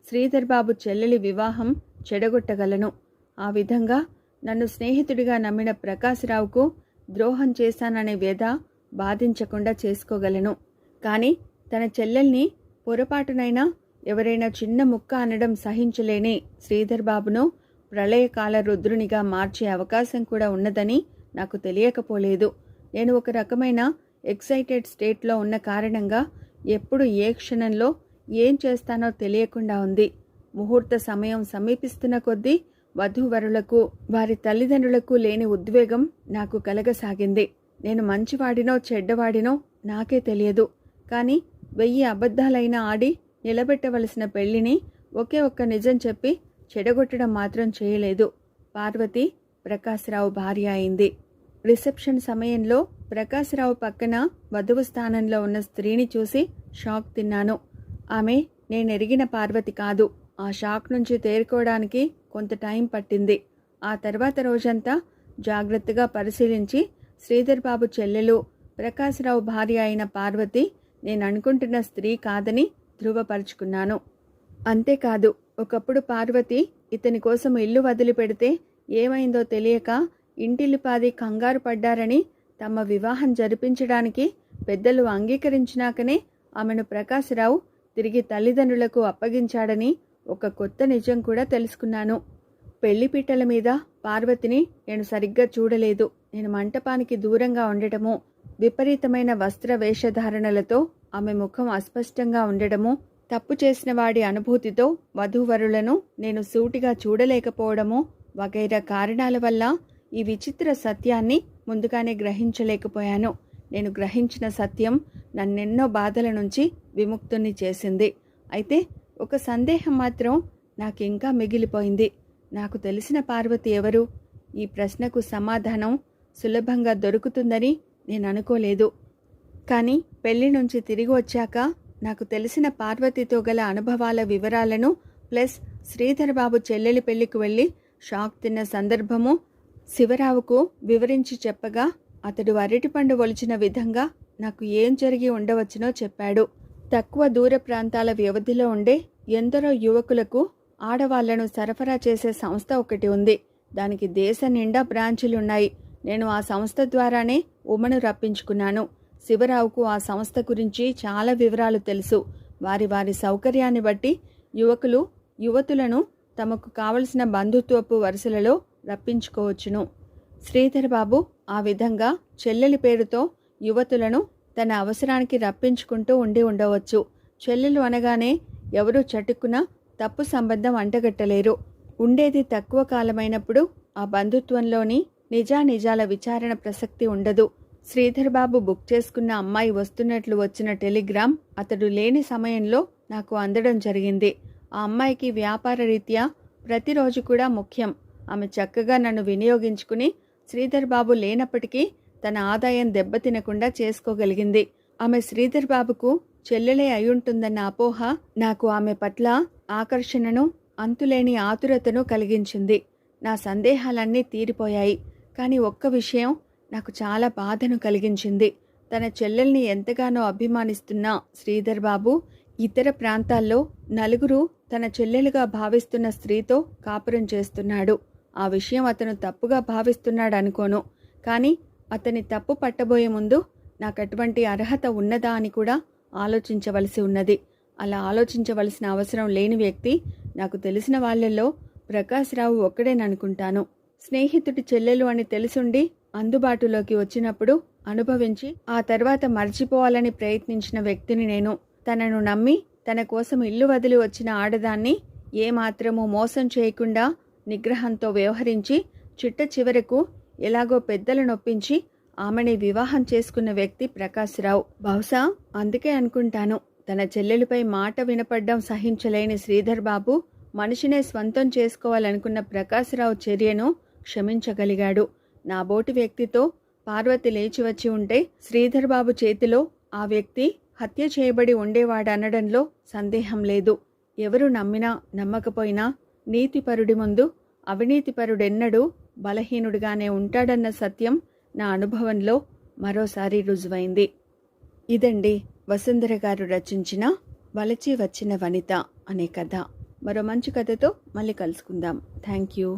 శ్రీధర్ బాబు చెల్లెలి వివాహం చెడగొట్టగలను. ఆ విధంగా నన్ను స్నేహితుడిగా నమ్మిన ప్రకాశరావుకు ద్రోహం చేశాననే వ్యధ బాధించకుండా చేసుకోగలను. కానీ తన చెల్లెల్ని పొరపాటునైనా ఎవరైనా చిన్న ముక్క అనడం సహించలేని శ్రీధర్ బాబును ప్రళయకాల రుద్రునిగా మార్చే అవకాశం కూడా ఉన్నదని నాకు తెలియకపోలేదు. నేను ఒక రకమైన ఎక్సైటెడ్ స్టేట్లో ఉన్న కారణంగా ఎప్పుడు ఏ క్షణంలో ఏం చేస్తానో తెలియకుండా ఉంది. ముహూర్త సమయం సమీపిస్తున్న కొద్దీ వధూవరులకు వారి తల్లిదండ్రులకు లేని ఉద్వేగం నాకు కలగసాగింది. నేను మంచివాడినో చెడ్డవాడినో నాకే తెలియదు. కానీ 1000 అబద్ధాలైనా ఆడి నిలబెట్టవలసిన పెళ్లిని ఒకే ఒక్క నిజం చెప్పి చెడగొట్టడం మాత్రం చేయలేదు. పార్వతి ప్రకాశరావు భార్య అయింది. రిసెప్షన్ సమయంలో ప్రకాశరావు పక్కన వధువు స్థానంలో ఉన్న స్త్రీని చూసి షాక్ తిన్నాను. ఆమె నేనెరిగిన పార్వతి కాదు. ఆ షాక్ నుంచి తేరుకోవడానికి కొంత టైం పట్టింది. ఆ తర్వాత రోజంతా జాగ్రత్తగా పరిశీలించి శ్రీధర్ బాబు చెల్లెలు ప్రకాశరావు భార్య అయిన పార్వతి నేను అనుకుంటున్న స్త్రీ కాదని ధృవపరుచుకున్నాను. అంతేకాదు, ఒకప్పుడు పార్వతి ఇతని కోసం ఇల్లు వదిలిపెడితే ఏమైందో తెలియక ఇంటిల్లిపాది కంగారు పడ్డారని, తమ వివాహం జరిపించడానికి పెద్దలు అంగీకరించినాకనే ఆమెను ప్రకాశరావు తిరిగి తల్లిదండ్రులకు అప్పగించాడని ఒక కొత్త నిజం కూడా తెలుసుకున్నాను. పెళ్లిపీటల మీద పార్వతిని నేను సరిగ్గా చూడలేదు. నేను మంటపానికి దూరంగా ఉండటము, విపరీతమైన వస్త్ర వేషధారణలతో ఆమె ముఖం అస్పష్టంగా ఉండడము, తప్పు చేసిన వాడి అనుభూతితో వధూవరులను నేను సూటిగా చూడలేకపోవడము వగైరా కారణాల వల్ల ఈ విచిత్ర సత్యాన్ని ముందుగానే గ్రహించలేకపోయాను. నేను గ్రహించిన సత్యం నన్నెన్నో బాధల నుంచి విముక్తుని చేసింది. అయితే ఒక సందేహం మాత్రం నాకింకా మిగిలిపోయింది. నాకు తెలిసిన పార్వతి ఎవరు? ఈ ప్రశ్నకు సమాధానం సులభంగా దొరుకుతుందని నేను అనుకోలేదు. కానీ పెళ్లి నుంచి తిరిగి వచ్చాక నాకు తెలిసిన పార్వతితో గల అనుభవాల వివరాలను ప్లస్ శ్రీధర్ బాబు చెల్లెలి పెళ్లికి వెళ్ళి షాక్ తిన్న సందర్భము శివరావుకు వివరించి చెప్పగా అతడు అరటిపండు ఒలిచిన విధంగా నాకు ఏం జరిగి ఉండవచ్చునో చెప్పాడు. తక్కువ దూర ప్రాంతాల వ్యవధిలో ఉండే ఎందరో యువకులకు ఆడవాళ్లను సరఫరా చేసే సంస్థ ఒకటి ఉంది. దానికి దేశం నిండా బ్రాంచులున్నాయి. నేను ఆ సంస్థ ద్వారానే ఉమను రప్పించుకున్నాను. శివరావుకు ఆ సంస్థ గురించి చాలా వివరాలు తెలుసు. వారి వారి సౌకర్యాన్ని బట్టి యువకులు యువతులను తమకు కావలసిన బంధుత్వపు వరుసలలో రప్పించుకోవచ్చును. శ్రీధర్ బాబు ఆ విధంగా చెల్లెలి పేరుతో యువతులను తన అవసరానికి రప్పించుకుంటూ ఉండి ఉండవచ్చు. చెల్లెలు అనగానే ఎవరూ చటుక్కున తప్పు సంబంధం అంటగట్టలేరు. ఉండేది తక్కువ కాలమైనప్పుడు ఆ బంధుత్వంలోని నిజానిజాల విచారణ ప్రసక్తి ఉండదు. శ్రీధర్ బాబు బుక్ చేసుకున్న అమ్మాయి వస్తున్నట్లు వచ్చిన టెలిగ్రామ్ అతడు లేని సమయంలో నాకు అందడం జరిగింది. ఆ అమ్మాయికి వ్యాపార రీత్యా ప్రతిరోజు కూడా ముఖ్యం. ఆమె చక్కగా నన్ను వినియోగించుకుని శ్రీధర్ బాబు లేనప్పటికీ తన ఆదాయం దెబ్బతినకుండా చేసుకోగలిగింది. ఆమె శ్రీధర్ బాబుకు చెల్లెలే అయ్యుంటుందన్న అపోహ నాకు ఆమె పట్ల ఆకర్షణను అంతులేని ఆతురతను కలిగించింది. నా సందేహాలన్నీ తీరిపోయాయి. కానీ ఒక్క విషయం నాకు చాలా బాధను కలిగించింది. తన చెల్లెల్ని ఎంతగానో అభిమానిస్తున్న శ్రీధర్ బాబు ఇతర ప్రాంతాల్లో నలుగురు తన చెల్లెలుగా భావిస్తున్న స్త్రీతో కాపురం చేస్తున్నాడు. ఆ విషయం అతను తప్పుగా భావిస్తున్నాడు అనుకోను. కానీ అతని తప్పు పట్టబోయే ముందు నాకు అటువంటి అర్హత ఉన్నదా అని కూడా ఆలోచించవలసి ఉన్నది. అలా ఆలోచించవలసిన అవసరం లేని వ్యక్తి నాకు తెలిసిన వాళ్ళల్లో ప్రకాశ్రావు ఒక్కడేననుకుంటాను. స్నేహితుడి చెల్లెలు అని తెలుసుండి అందుబాటులోకి వచ్చినప్పుడు అనుభవించి ఆ తర్వాత మర్చిపోవాలని ప్రయత్నించిన వ్యక్తిని నేను. తనను నమ్మి తన కోసం ఇల్లు వదిలి వచ్చిన ఆడదాన్ని ఏమాత్రమూ మోసం చేయకుండా నిగ్రహంతో వ్యవహరించి చిట్ట చివరకు ఎలాగో పెద్దలు నొప్పించి ఆమెని వివాహం చేసుకున్న వ్యక్తి ప్రకాశ్రావు. బహుశా అందుకే అనుకుంటాను తన చెల్లెలిపై మాట వినపడ్డం సహించలేని శ్రీధర్ బాబు మనిషినే స్వంతం చేసుకోవాలనుకున్న ప్రకాశ్రావు చర్యను క్షమించగలిగాడు. నా బోటి వ్యక్తితో పార్వతి లేచి వచ్చి ఉంటే శ్రీధర్ బాబు చేతిలో ఆ వ్యక్తి హత్య చేయబడి ఉండేవాడనడంలో సందేహం లేదు. ఎవరు నమ్మినా నమ్మకపోయినా నీతిపరుడి ముందు అవినీతిపరుడెన్నడూ బలహీనుడిగానే ఉంటాడన్న సత్యం నా అనుభవంలో మరోసారి రుజువైంది. ఇదండి వసుంధర గారు రచించిన వలచి వచ్చిన వనిత అనే కథ. మరో మంచి కథతో మళ్ళీ కలుసుకుందాం. Thank you.